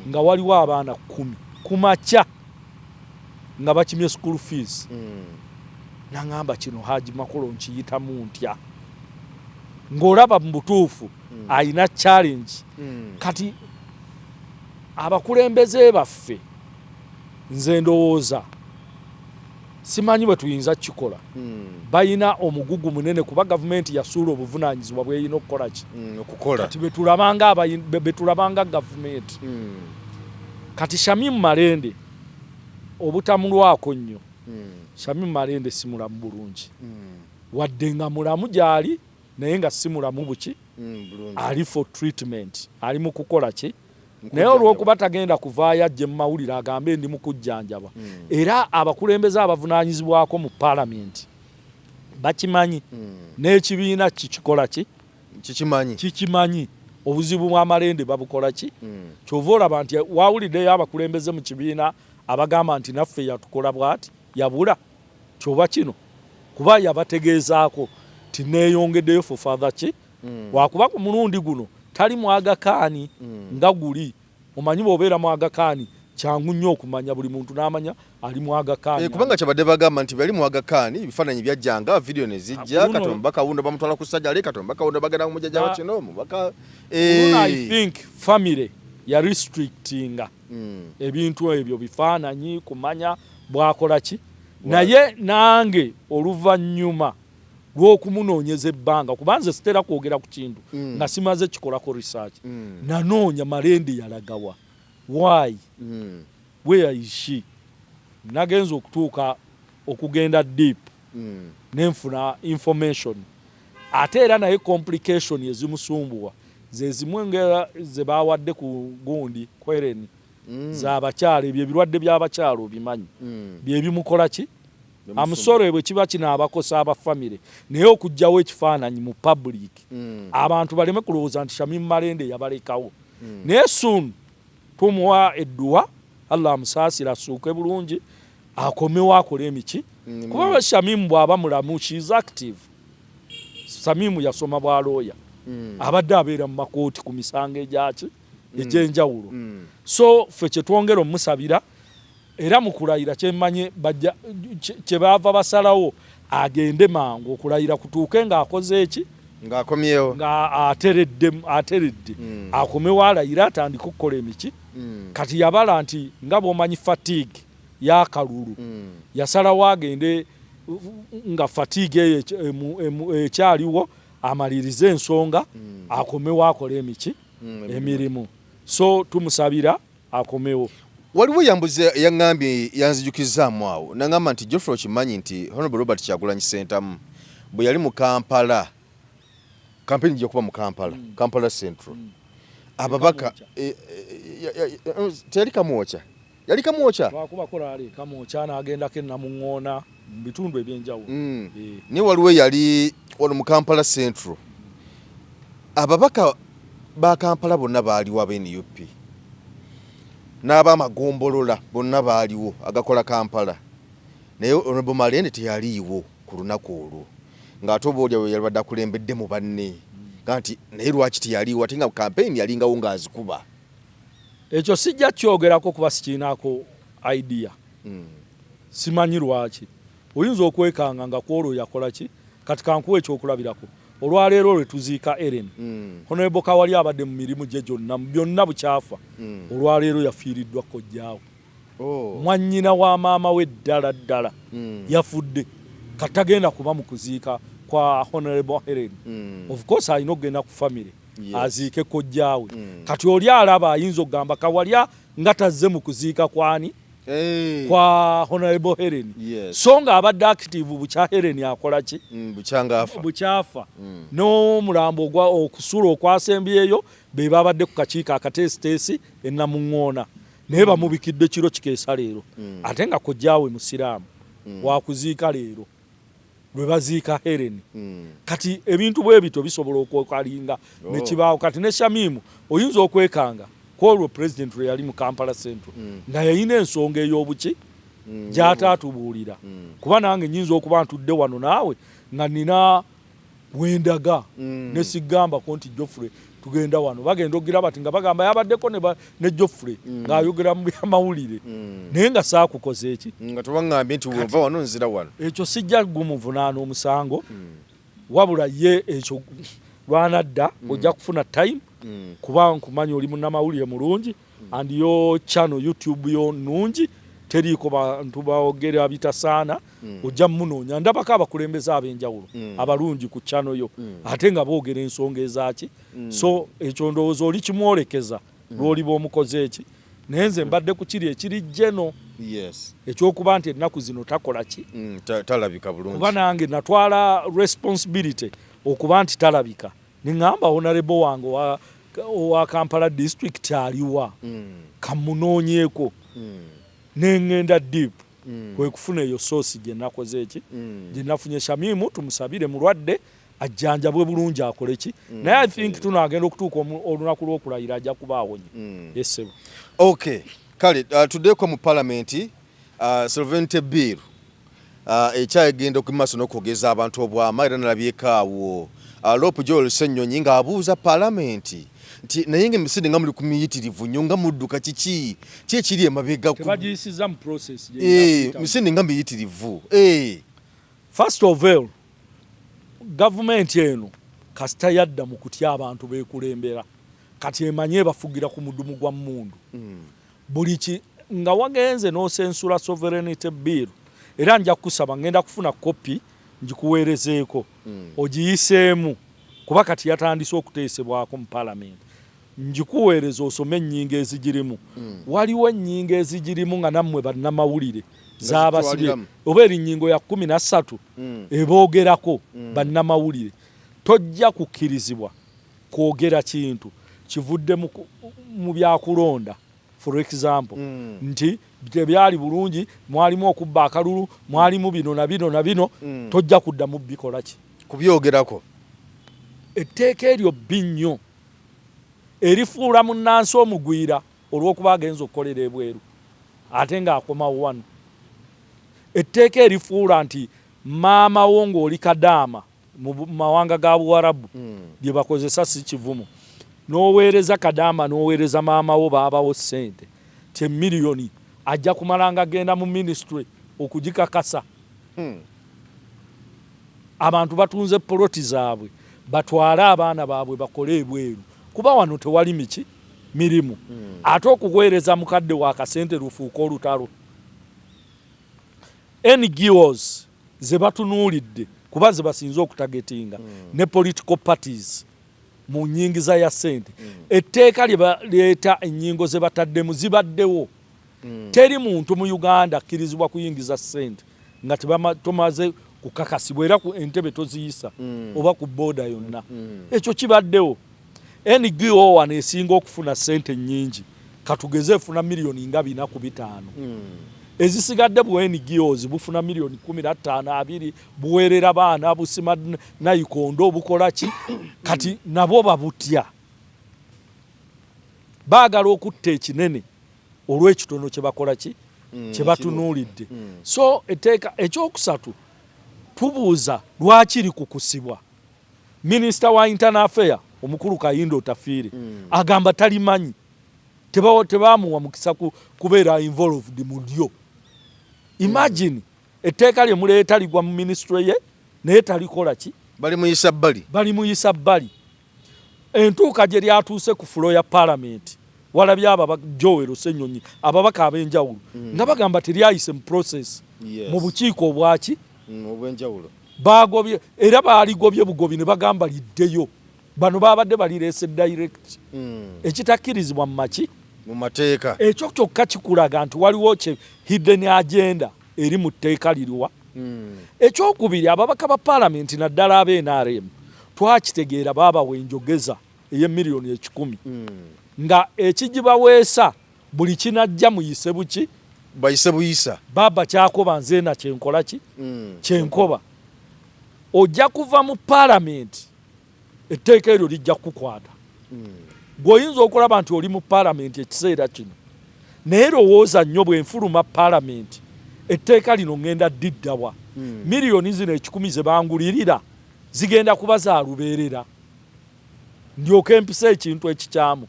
nga waliwo abaana 10 kumakya nga bakimye school fees nangamba kino Haji Makolo nkiyitamu ntya ng'olaba mu butuufu ayina challenge kati abakulembeze baffe nze ndowooza simanyi bwe tuyinza kikola bayina omugugu munene kuba gavumenti yasuula obuvunaanyizibwa bweyina okukola ki kati betulabanga gavumenti kati Shamim Malende obutamulwako nnyo Shamim Malende si mulamu bulungi wadde nga mulamu gyali naye nga si mulamu buki ali for treatment ali mu kukola ki naye olw'okuba tagenda kuvaayo ajje mu mawulire agambe ndi mu kujjanjaba era abakulembeze abavunaanyizibwako mu paalamenti bakimanyi n'ekibiina kikikola ki kikimanyi obuzibu bwa Malende babukola ki kyova olaba nti wawuliddeyo abakulembeze mu kibiina abagamba nti naffe yatukola bw'ati yabula kyoba kino kuba yabategeezaako tineeyongeddeyo for further ki wakuba ku mulundi guno tali mwagakaani nga guli omanyi bw'obeera mwagakaani kyangu nnyo okumanya buli muntu n'amanya ali mwagakaani kubanga kyabadde bagamba nti bali mwagakaani ebifaananyi byajjanga vidiyo ne zijja Katomba Kawundo bamutwala ku ssajja ali Katomba Kawundo bagenda kumujjajja wa kino mubaka I think family ya restrictinga ebintu ebyo bifaananyi kumanya bwakola ki naye nange oluvannyuma lw'okumunoonyeza ebbanga kubanze sitera kwogera ku kintu nga simaze kikolako research nanoonya Malende yalagawa why where is she nagenza okutuuka okugenda deep nenfuna information ate era naye complication ezimusumbuwa zezimwe ngera ze bawadde ku gundi kwereni z'abakyala ebyo ebirwadde by'abakyala obimanyi byebimukola ki amusoro bwe kiba kinaabakosa abafamire naye okujjawo ekifaananyi mu public abantu baleme kulowooza nti Shamim Malende yabalekawo naye soon tumuwa edduwa Allah amusaasira asuuke bulungi akomewo akola emiki kuba Shamim bw'aba mulamu she is active Shamim yasoma bwa looya abadde abeera mu makooti ku misango egy'enjawulo so ffe kye twongera omusabira era mu kulayira kyemmanye kye baava basalawo agende mangu okulayira kutuuke ng'akoze eki ng'akomyewo nga ateredde akomewo alayira atandika okukola emiki kati yabala nti nga bw'omanyi fatigue y'akalulu yasalawo agende nga fatigue eyo ekyaliwo amalirize ensonga akomewo akola emiki emirimu so tumusabira akomewo waliwo yambuze yaŋŋambye yanzijukizaamu awo naŋŋamba nti Geoffrey okimanyi nti Honorable Robert Kyagulanyi Ssentamu bwe yali mu Kampala kampeni gye kuba mu Kampala Central ababaka teyali kamwokya yali kamwokya twakubakola ali kamwokya n'agendako ennamuŋŋoona mu bitundu ebyenjawulo naye waliwo yali wano mu Kampala Central ababaka ba Kampala bonna baaliwo ab'NUP n'abamagombolola bonna baaliwo agakola Kampala naye Honorable Malende teyaliiwo ku lunaku olwo ng'ate oba olya yalibadde akulembedde mu banne nti naye lwaki teyaliiwo ate nga kampeyini yalingawo ng'azikuba ekyo sijja kyogerako kuba sikiinaako idea simanyi lwaki oyinza okwekanga nga kwolwo yakola ki kati kankuwa ekyokulabirako olwaleero lwe tuziika Ellen Honorable Kawalya abadde mu mirimu gye gyonna byonna bukyafa olwaleero yafiiriddwa kojjaawe mwannyina wa maama we ddala yafudde katagenda kuba mu kuziika kwa Honorable Ellen of course alina okugenda ku family aziike kojjaawe kati oli alaba ayinza okugamba Kawalya nga tazze mu kuziika kwani kwa Honorable Ellen so nga abadde active bukya Ellen akola ki bukyafa n'omulambo okusula okwasembyeyo be babadde ku kakiiko akateesiteesi ennamuŋŋoona naye bamubikidde kiro kikeesa leero ate nga kojjaawe musiraamu wakuziika leero lwe baziika Ellen kati ebintu bwe bito bisobola okwokalinga ne kibaawo kati ne Shamim oyinza okwekanga kwolwo president lwe yali mu Kampala Central nga yayina ensonga ey'obuki gy'ataatubuulira kuba nange nyinza okuba ntudde wano naawe nga nina wendaga ne sigamba ko nti Geoffrey tugenda wano bagenda ogira bati nga bagamba yabaddeko ne Geoffrey ng'ayogera mu byamawulire naye nga saakukoze eki nga tubangambye nti wova wano nzira wano ekyo sijja gumuvunaana omusango wabula ye ekyo lwanadda ojja kufuna time kuba nkumanya oli munnamawulire mulungi and yo channel YouTube yo nungi teriiko bantu baogera bitasaana ojja munoonya ndabako abakulembeze ab'enjawulo abalungi ku channel yo ate nga boogera ensonga ezaki so ekyo ndowooza oli kimwolekeza lw'oliba omukoze eki naye nze mbadde ku kiri ekiri jeno ekyokuba nti ennaku zino takola ki talabika bulungi kuba nange natwala responsibility okuba nti talabika niŋŋamba honorable wange owa Kampala district aliwa kamunoonyeeko neŋŋenda deep kwe kufuna eyo source gye nakoze eki gye nafunye Shamimu tumusabire mulwadde ajjanjabwe bulungi akole ki naye I think tunaagenda okutuuka olunaku lw'okulayira ajja kuba awonye yesebo okay kale tuddeko mu parliament sovereignty bill ekyagenda okumaaso n'okwogeza abantu obwama era nalabyeko awo Lope Joel Ssenyonyi ng'abuuza parliament nti naye ng'emisinde nga muli ku miyitirivu nnyo nga mudduka kiki ekiri emabega tebagiyisiza mu process misinde nga miyitirivu first of all government eno kasita yadda mu kutya abantu beekulembera kati emanye bafugira ku mudumu gwa mmundu buli nga wagenze n'osensula sovereignty bill era nja kusaba ngenda kufuna kopi njikuweerezeeko ogiyiseemu kuba kati yatandise okuteesebwako mu parliament njikuweereza osome ennyingo ezigirimu waliwo ennyingo ezigirimu nga nammwe bannamawulire z'abasibye oba erinnyingo ya 13 eboogerako bannamawulire tojja kukkirizibwa kwogera kintu kivudde mu byakulonda for example nti tebyali bulungi mwalimu okubba akalulu mwalimu bino na bino na bino tojja kuddamu bikola ki kubyogerako etteeka eryo bbi nnyo erifuula munnansi omugwira olw'okuba agenza okukolera ebweru ate ng'akomawo wano etteeka erifuula nti maama wo ng'oli kadaama mu mawanga ga Buwarabu bye bakozesa si kivumu n'oweereza kadaama n'oweereza maama wo baabawo ssente te miliyoni ajja kumalanga agenda mu ministry okugikakasa abantu batunze poloti zaabwe batwale abaana baabwe bakole ebweru kuba wano tewali mirimu ate okuweereza mukadde wa kasente lufuuka olutalo NGOs ze batunuulidde kuba ze basinze okutagetinga ne political parties mu nnyingiza ya ssente etteeka lye baleeta ennyingo ze bataddemu zibaddewo teri muntu mu Uganda akkirizibwa kuyingiza ssente nga tomaze kukakasibwa era ku entebe toziyisa oba ku booda yonna ekyo kibaddewo NGO wano esinga okufuna ssente nnyingi katugeze efuna miliyoni nga 4.5 ezisigadde bwa NGOs bufuna miliyoni 15-20 buweerera baana busima nayikondo bukola ki kati nabo babutya baagala okutta ekinene olw'ekitono kye bakola ki kye batunuulidde so etteeka ekyokusatu tubuuza lwaki kukusibwa minisita wa internal affair omukulu Kayindo Tafiire agamba talimanyi tebaamuwa mukisa kubeera involved mu lyo imagine etteeka lye muleeta ligwa mu ministry ye naye talikola ki bali muyisa bbali entuuka gye lyatuuse ku fulo ya parliament walabye aba Joel Ssenyonyi ababaka ab'enjawulo nga bagamba teryayise mu process mu bukiiko obwaki obw'enjawulo bagobye era baaligobye bugobi ne bagamba liddeyo bano babadde balireese direct ekitakkirizibwa mu maki mu mateeka ekyo kyokka kikulaga nti waliwo kye hidden agenda eri mu tteeka liriwa ekyokubiri ababaka ba parliament naddala ab'NRM twakitegeera baabawa enjogeza ey'emiliyoni 10 nga ekigibaweesa buli kinajja muyise buki bayise buyisa baba kyakoba nze na kyenkola ki kyenkoba ojja kuva mu parliament etteeka eryo lijja kukwata gw'oyinza okulaba nti oli mu parliament ekiseera kino naye lowooza nnyo bwenfuluma parliament etteeka lino ngenda diddawa miliyoni zino 10 ze bangulirira zigenda kuba za lubeerera ndyoke mpisa ekintu ekikyamu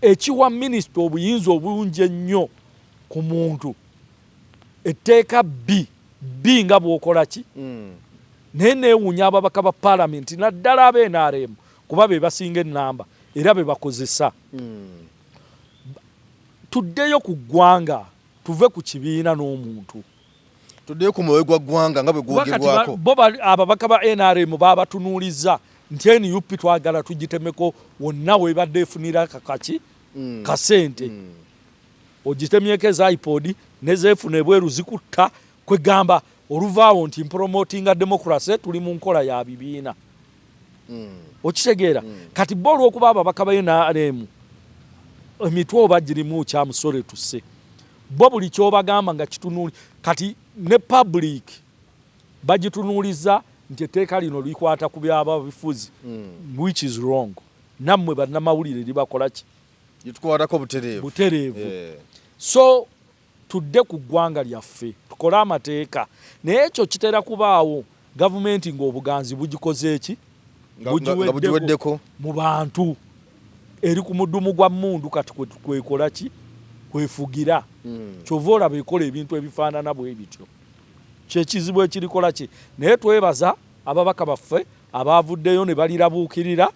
ekiwa minisita obuyinza obulungi ennyo ku muntu etteeka b nga bw'okola ki naye neewuunya ababaka ba paalamenti naddala ab'e NRM kuba be basinga ennamba era be bakozesa tuddeyo ku ggwanga tuve ku kibiina n'omuntu tuddeyo ku muwe gwa ggwanga nga bwe gwogerwako bo ababaka ba NRM babatunuuliza nti NUP twagala tugitemeko wonna webadde efunira kakaki kasente ogitemyeko eza iPod nezeefuna ebweru zikutta kwegamba oluvaawo nti promotinga democracy tuli mu nkola ya bibiina okitegeera kati bo olw'okuba ababaka ba NRM emitwe oba girimu kyamusore tusse bo buli kyobagamba nga kitunuuli kati ne public bagitunuuliza nti etteeka lino likwata ku byababifuzi which is wrong nammwe bannamawulire libakola ki litukwatako butereevu so tudde ku ggwanga lyaffe tukole amateeka naye ekyo kitera kubaawo gavumenti ng'obuganzi bugikoze eki bugiweddeko mu bantu eri ku muddumu gwa mmundu kati kwekola ki kwefugira kyova olaba ekola ebintu ebifaanana bwe bityo kyekizibu ekirikola ki naye twebaza ababaka baffe abavuddeyo ne balirabuukirira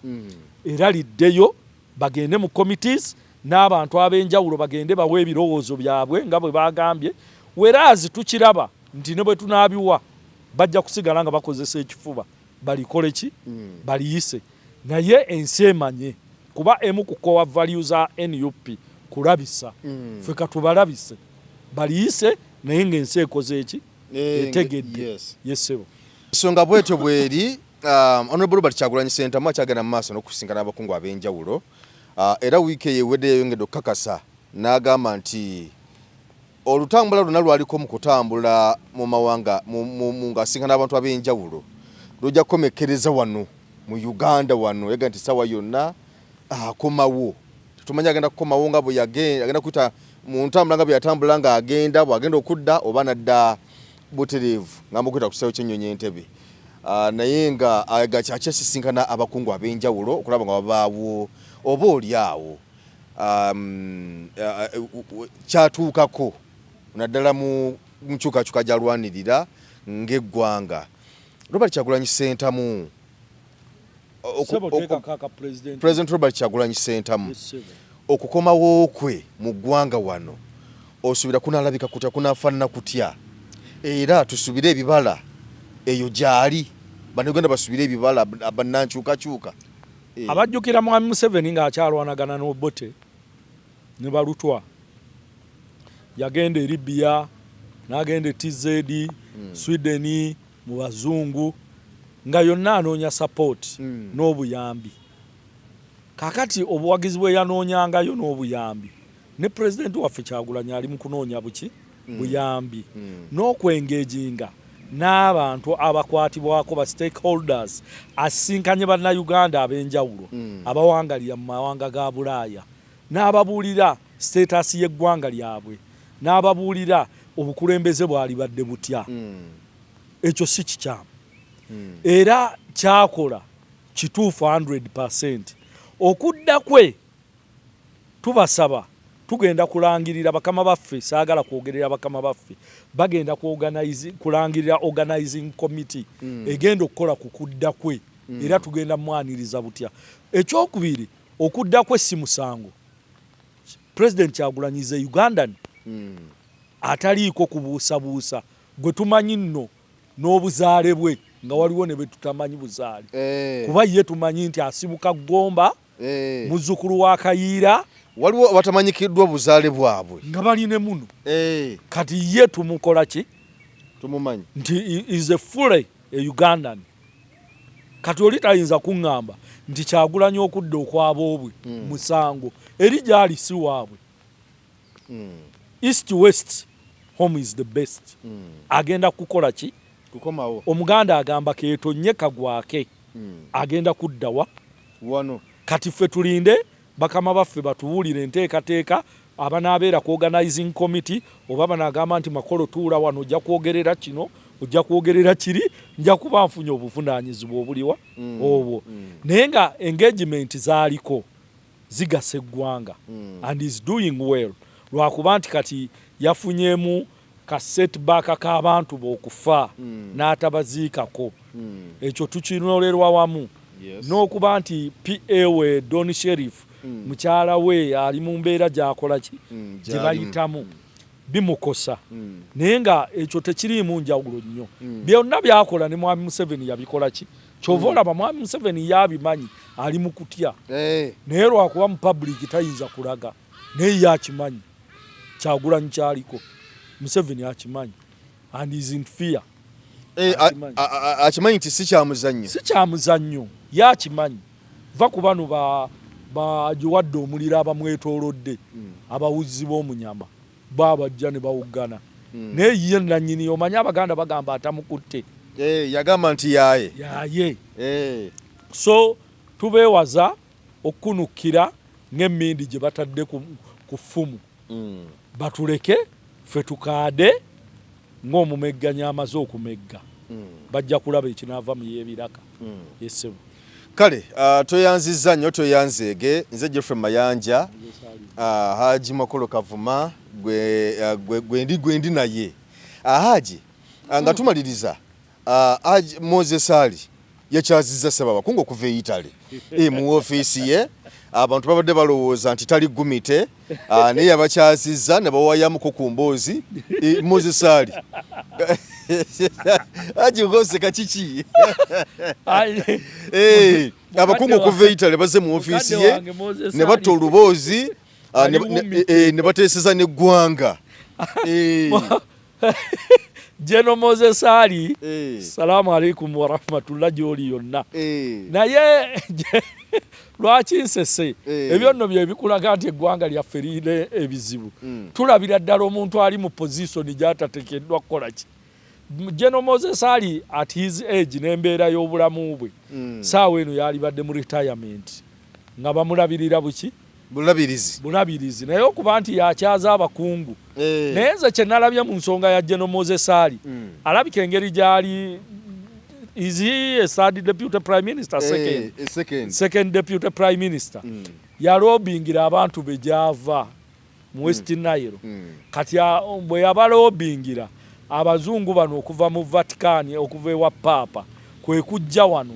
era liddeyo bagende mu committees n'abantu ab'enjawulo bagende bawe ebirowoozo byabwe nga bwe bagambye werazi tukiraba nti ne bwe tunaabiwa bajja kusigala nga bakozesa ekifuba balikole ki baliyise naye ensi emanye kuba emu ku core values za NUP kulabisa ffe katubalabise baliyise naye ng'ensi ekoze eki etegedde yesebo ensonga bwetyo bweri Honorable Robert Kyagulanyi Ssentamu akyagenda mu maaso n'okusinkana abakungu ab'enjawulo era wiiki eyo ewedde yayongedde okukakasa n'agamba nti olutambula lwonna lwaliko mu kutambula mu mawanga ng'asinkana abantu ab'enjawulo lujja kukomekkereza wano mu Uganda wano yaga nti sawa yonna akomawo tumanyi agenda kukomawo nga bwe agenda kuyita mu ntambula nga bwe yatambula ng'agenda bw'agenda okudda oba nadda butereevu ngamba okuyita ku kisaawe ky'ennyonyi Entebbe naye nga akyasisinkana abakungu ab'enjawulo okulaba nga babaawo oba oli awo kyatuukako naddala mu nkyukakyuka gy'alwanirira ng'eggwanga. Robert Kyagulanyi Ssentamu President Robert Kyagulanyi Ssentamu okukomawo kwe mu ggwanga wano osuubira kunaalabika kutya kunaafaanana kutya era tusubire ebibala eyo gyali bannayuganda basubire ebibala bannankyukakyuka abajjukira Mwami Museveni ng'akyalwanagana n'Obote ne Balutwa yagenda e Libya n'agenda e TZ Sweden mu bazungu nga yonna anoonya support n'obuyambi kakati obuwagizi bwe yanoonyangayo n'obuyambi ne President waffe Kyagulanyi ali mu kunoonya buki buyambi n'okwengeejinga n'abantu abakwatibwako ba stakeholders asinkanye bannayuganda ab'enjawulo abawangalira mu mawanga ga Bulaaya n'ababuulira status y'eggwanga lyabwe n'ababuulira obukulembeze bwali badde butya ekyo si kikyamu era kyakola kituufu 100%. Okudda kwe tubasaba tugenda kulangirira bakama baffe saagala kwogerera bakama baffe bagenda kulangirira organizing committee egenda okukola ku kudda kwe era tugenda mwaniriza butya. Ekyokubiri okudda kwe si musango. President Kyagulanyi ze Ugandan ataliiko kubuusabuusa gwe tumanyi nno n'obuzaale bwe nga waliwo ne betutamanyi buzaale kuba ye tumanyi nti asibuka Gomba muzzukulu wa Kayiira waliwo abatamanyikiddwa buzaale bwabwe nga baline muno kati ye tumukola ki tumumanyi nti is a fully a Ugandan kati oli tayinza kuŋŋamba nti Kyagulanyi okudda okwabobwe musango eri gyali si waabwe east west home is the best agenda kukola ki kukomawo omuganda agamba keetonye kagwake agenda kuddawa wano kati ffe tulinde bakama baffe batuwulire enteekateeka abanaabeera ku organizing committee oba banagamba nti makolo tuula wano ojja kwogerera kino ojja kwogerera kiri nja kuba nfunye obuvunaanyizibwa obuliwa obwo naye nga engagement zaaliko zigasa eggwanga and is doing well lwakuba nti kati yafunyemu ka setback k'abantu b'okufa n'atabaziikako ekyo tukinolerwa wamu n'okuba nti PA we Don Sheriff mukyala we ali mu mbeera gy'akola ki gye bayitamu bimukosa naye nga ekyo tekiriimu njawulo nnyo byonna byakola ne mwami Museveni yabikola ki kyova olaba mwami Museveni yabimanyi ali mu kutya naye lwakuba mu public tayinza kulaga naye yakimanyi Kyagulanyi kyaliko Museveni akimanyi and is in fear akimanyi nti si kyamuzannyo yakimanyi va ku bano bagiwadde omuliro abamwetoolodde abawuzi b'omunyama babajja ne bawuggana naye ye nannyini omanyi Abaganda bagamba atamukutte yagamba nti yaye so tubeewaza okunukkira ng'emmindi gye batadde ku ffumu batuleke ffe tukaade ng'omumegganya amaze okumegga bajja kulaba ekinaava mu y'ebiraka yesebo kale toyanzizza nnyo toyanzeege nze Geoffrey Mayanja Haji Makolo Kavuma gwe ndi naye Haji nga tumaliriza Haji Moses Ali yakyazizza Ssebabakungu okuva e Italy mu ofiisi ye abantu babadde balowooza nti tali gumite naye yabakyazizza ne bawayamuko ku mboozi Moses Ali Haji ngoseka kiki abakungu okuva e Italy baze mu ofiisi ye ne batta oluboozi ne bateeseza n'eggwanga Jeno Moses Ali salamu alaikum wa rahmatullah gy'oli yonna naye lwaki nsese ebyo nno bye bikulaga nti eggwanga lyaffe lirina ebizibu tulabira ddala omuntu ali mu position gy'atateekeddwa kukola ki Jeno Moses Ali at his age n'embeera y'obulamu bwe saawa eno yalibadde mu retirement nga bamulabirira buki bulabirizi naye okuba nti yakyaza abakungu naye nze kye nalabye mu nsonga ya Jeno Moses Ali alabika engeri gy'ali is he a third deputy prime minister second deputy prime minister yalobingira abantu be gyava mu West Nile kati bwe yabalobingira abazungu bano okuva mu Vatican okuva ewa Papa kwe kujja wano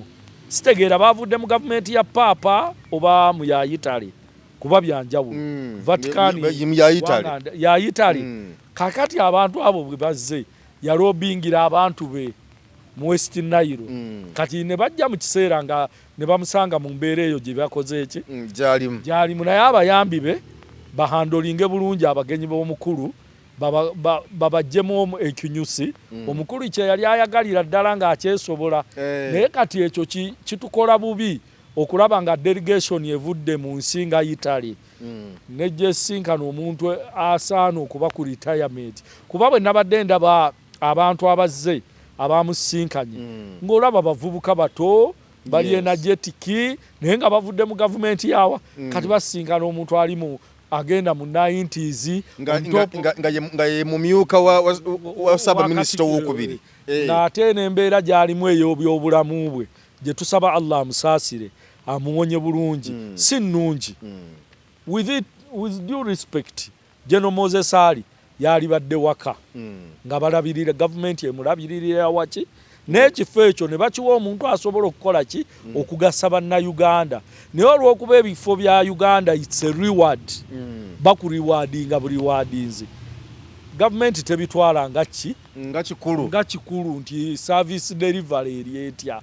sitegeera bavudde mu gavumenti ya Papa oba mu ya Italy kuba byanjawulo Vatican ya Italy kakati abantu abo bwe bazze yalobingira abantu be mu West Nile kati ne bajja mu kiseera nga ne bamusanga mu mbeera eyo gye bakoze eki gyalimu naye abayambi be bahandolinge bulungi abagenyi b'omukulu babajjemu ekinyusi omukulu kye yali ayagalira ddala ng'akyesobola naye kati ekyo kitukola bubi okulaba nga delegation evudde mu nsi nga Italy nejja esinkana omuntu asaana okuba ku retirement kuba bwe nabadde ndaba abantu abazze abamusinkanye ng'olaba bavubuka bato bali energetic naye nga bavudde mu gavumenti yawa kati basinkana omuntu ali mu agenda mu 90s nga ye mumyuka wa saba minisita w'okubiri ng'ate n'embeera gy'alimu ey'obyobulamu bwe gye tusaba Allah amusaasire amuwonye bulungi si nnungi with due respect Jeno Moses Ali yalibadde waka nga balabirira gavumenti emulabiririra waki n'ekifo ekyo ne bakiwa omuntu asobola okukola ki okugasa bannayuganda naye olw'okuba ebifo bya Uganda it's a reward bakuriwardinga buli wadinzi gavumenti tebitwala nga kikulu nti service delivery eri etya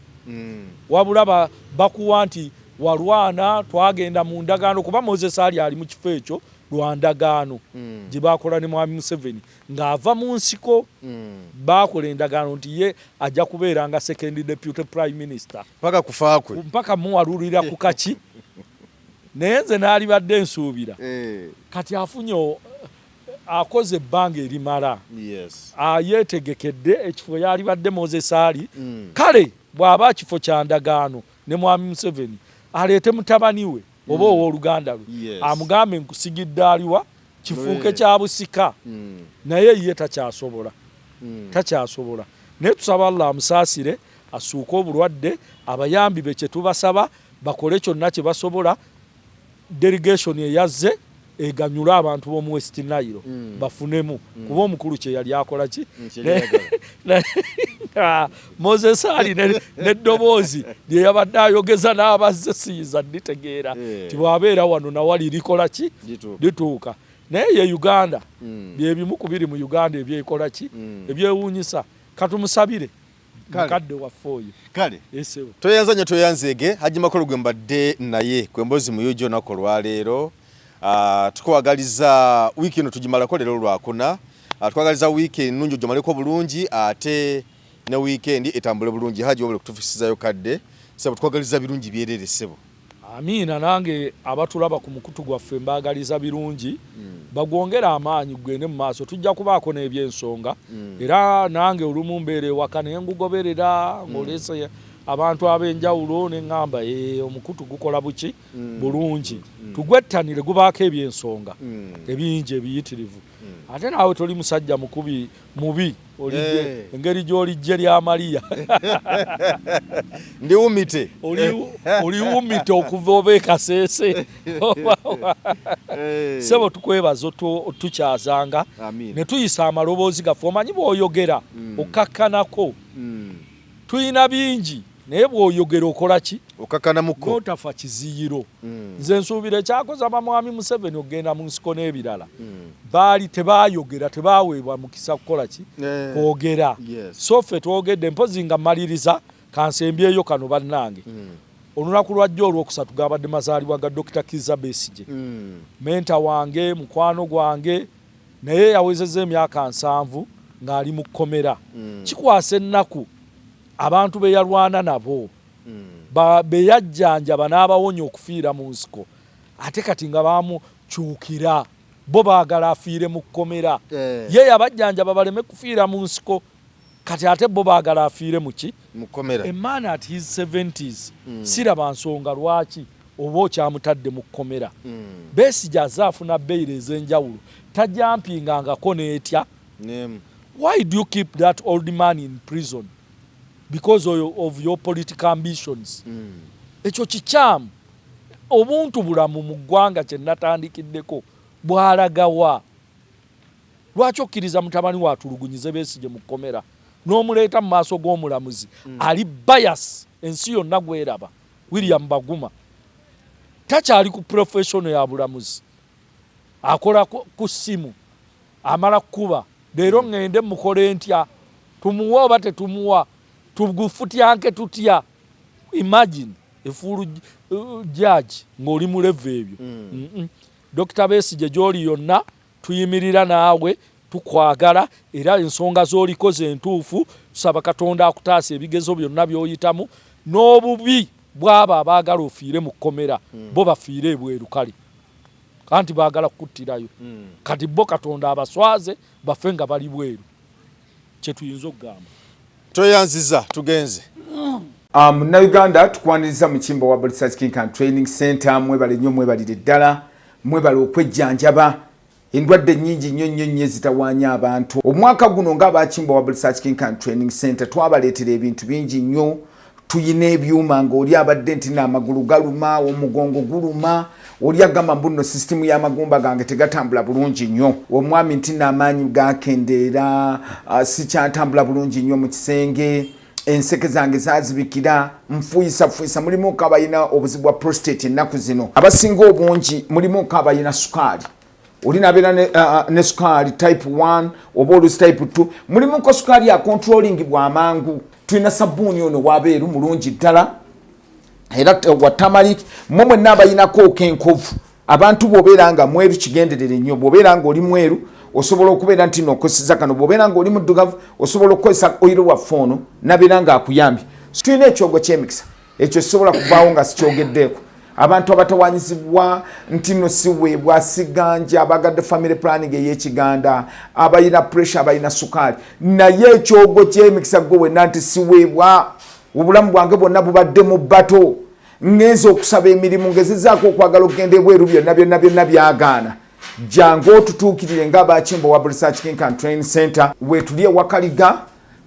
wabula bakuwa nti walwana twagenda mu ndagaano kuba Moses Ali ali mu kifo ekyo lwa ndagaano gye bakola ne mwami Museveni ng'ava mu nsiko bakola endagaano nti ye ajja kubeera nga second deputy prime minister mpaka kufaakwe mpaka muwalulira ku kaki naye nze n'alibadde nsuubira kati afunye akoze ebbanga erimala yeetegekedde ekifo yalibadde Moses Ali kale bw'aba kifo kya ndagaano ne mwami Museveni aleete mutabani we oba ow'oluganda lwe amugambe nkusigidde aliwa kifuuke kya busika naye ye takyasobola ne tusaba Allah amusaasire asuuka obulwadde abayambi be kye tubasaba bakole kyonna kye basobola delegation eyazze eganyula abantu b'omu West Nile bafunemu kuba omukulu kye yali akola ki Moses Ali n'eddoboozi lye yabadde ayogeza n'abazze siyiza nditegeera tibwabeera wano nawali likola ki lituuka naye ye Uganda bye bimu ku biri mu Uganda ebyekola ki ebyewuunyisa katumusabire mukadde waffe oyo kale toyanzanye toyanzeege Haji Makolo gwe mbadde naye kwembozi mu yujo nako lwaleero tukwagaliza wiki eno tugimalako leero lwakuna tukwagaliza wiki ennungi ogimaleko bulungi ate ne weekend etambule bulungi Haji wabula kutufisizayo kadde sebo tukwagaliza birungi byerere sebo Amina nange abatulaba ku mukutu gwaffe mbagaliza birungi bagwongera amaanyi gwene mu maaso tujja kubaako n'ebyensonga era nange olumu mbeere waka naye ngugoberera ng'olese abantu ab'enjawulo ne ngamba omukutu gukola buki bulungi tugwettanire gubaako ebyensonga ebingi ebiyitirivu ate naawe toli musajja mubi engeri gy'olijje lya Mariya ndiwumite oliwumite okuva oba ekaseese sebo tukwebaza tukyazanga ne tuyisa amaloboozi gaffe omanyi bw'oyogera okakkanako tuyina bingi naye bw'oyogera okola ki okakkanamuko n'otafa kiziyiro nze nsuubira ekyakoza bamwami Museveni okgenda mu nsiko n'ebirala baali tebaayogera tebaweebwa mukisa kukola ki kwogera so ffe twogedde mpozi nga mmaliriza kansembyeyo kano bannange olunaku lwajjo olwokusatu gabadde mazaalibwa ga Dr. Kizza Besigye menta wange mukwano gwange naye yawezezza emyaka 7 ng'ali mu kkomera kikwasa ennaku abantu be yalwana nabo be yajjanjaba n'abawonya okufiira mu nsiko ate kati nga bamukyukira bo baagala afiire mu kkomera ye yabajjanjaba baleme kufiira mu nsiko kati ate bo baagala afiire mu ki mu kkomera a man at his 70s siraba nsonga lwaki oba okyamutadde mu kkomera Besigye azaafuna beyiro ez'enjawulo tajampingangako n'etya why do you keep that old man in prison because of your political ambitions ekyo kikyamu obuntu bulamu mu ggwanga kye natandikiddeko bwalagawa lwaki okkiriza mutabani watulugunyize Besigye mu kkomera n'omuleeta mu maaso g'omulamuzi ali bias ensi yonna gweraba William Baguma takyali ku professional ya bulamuzi akola ku ssimu amala kuba leero ngende mukole ntya tumuwa oba tetumuwa tugufutyanke tutya imagine efulu judge ng'oli mu level ebyo Dr. Besigye gy'oli yonna tuyimirira naawe tukwagala era ensonga z'olikoze entuufu tusaba Katonda akutaasa ebigezo byonna by'oyitamu n'obubi bw'abo abaagala ofiire mu kkomera bo bafiire ebweru kale kanti baagala kukuttirayo kati bo Katonda abaswaze bafe nga bali bweru kye tuyinza okugamba toyanziza tugenze na Uganda tukwaniriza mu kimbo wa Research King and Training Center mwebale nnyo mwebalire ddala mwebale okwejjanjaba endwadde nnyingi nnyo zitawaanya abantu omwaka guno ng'abakimbo wa Research King and Training Center twabaleetera ebintu bingi nnyo tuyina ebyuma ng'oli abadde nti n'amagulu galuma omugongo guluma oli agamba mbuno system y'amagumba gange tegatambula bulungi nnyo omwami nti n'amaanyi gakendeera sikyatambula bulungi nnyo mu kisenge enseke zange zazibikira nfuyisa mulimu kabayina obuzibu bwa prostate ennaku zino abasinga obungi mulimu kabayina sukaali olina abeera ne sukaali type 1 oba olusi type 2 mulimu ko sukaali ya controlling bwa mangu tulina sabbuuni ono wabeeru mulungi ddala era wa tamalik mmwe n'abayinako kenkovu abantu bw'obeera nga mweru kigenderere nnyo bw'obeera nga oli mweru osobola okubeera nti n'okoseza kano bw'obeera nga oli muddugavu osobola okukozesa oyiro wa foono nabeera nga akuyambye tulina ekyogo ky'emikisa ekyo kisobola kuvaawo nga sikyogeddeeko abantu abatawanyizibwa nti no siweebwa siganja abagadde family planning ey'ekiganda abayina pressure abayina sukaali naye ekyogo ky'emikisa gwe wenna nti siweebwa obulamu bwange bwonna bubadde mu bbato ngenza okusaba emirimu ngezezaako okwagala okugenda ebweru byonna byagaana jangu otutuukirire ng'abakimbo wa Research King and Training Center wetuli ewakaliga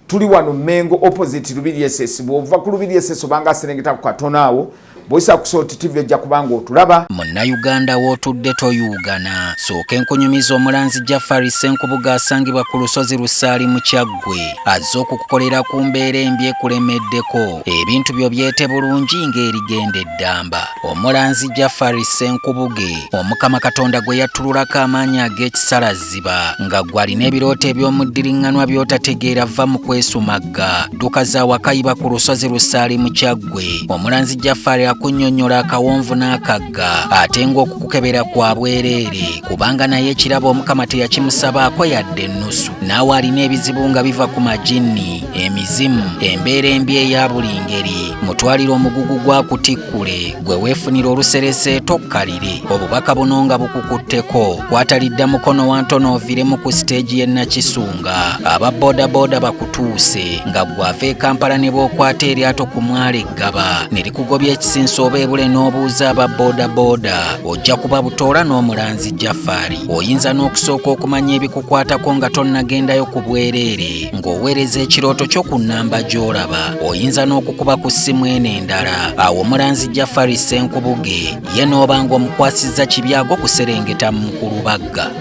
tuli wano Mengo opposite Lubiri SS bwova ku Lubiri SS obanga serengeta ku Katono awo boisa ku Salt TV ejja kubanga otulaba. Munnayuganda w'otudde toyugana sooka enkunyumiza omulanzi Jafari Ssenkubuga asangibwa ku lusozi Lusaali mu Kyaggwe azze okukukolera ku mbeera embi ekulemeddeko ebintu byo byete bulungi ng'erigenda eddamba. Omulanzi Jafari Ssenkubuge Omukama Katonda gwe yattululako amaanyi ag'ekisalaziba nga gwe alina ebirooto eby'omuddiringanwa by'otategeera va mu kwesumagga dduka za wakayiba ku lusozi Lusaali mu Kyaggwe. Omulanzi Jafari kunnyonnyola akawonvu n'akagga ate ng'okukukebera kwa bwereere kubanga naye ekirabo Omukama teyakimusabaako yadde ennusu. Naawe alina ebizibu nga biva ku majinni, emizimu, embeera embi eya buli ngeri. Mutwalire omugugu gwa kutikkule gwe weefunira oluserese tokkalire. Obubaka buno nga bukukutteko kwatalidda mukono wa ntono oviremu ku siteegi y'e Nakisunga. Aba bodaboda bakutuuse nga gwava e Kampala ne bw'okwata eryato ku mwalo Eggaba ne likugobya ekisinso oba ebule n'obuuza aba bodaboda ojja kuba butoola n'omulanzi Jafari. Oyinza n'okusooka okumanya ebikukwatako nga tonnagendayo ku bwereere ng'oweereza ekirooto kyo ku nnamba gy'olaba. Oyinza n'okukuba ku ssimu eno endala. Awo omulanzi Jafari Ssenkubuge ye n'oba ng'omukwasizza kibyago kuserengeta mu Mukulubagga.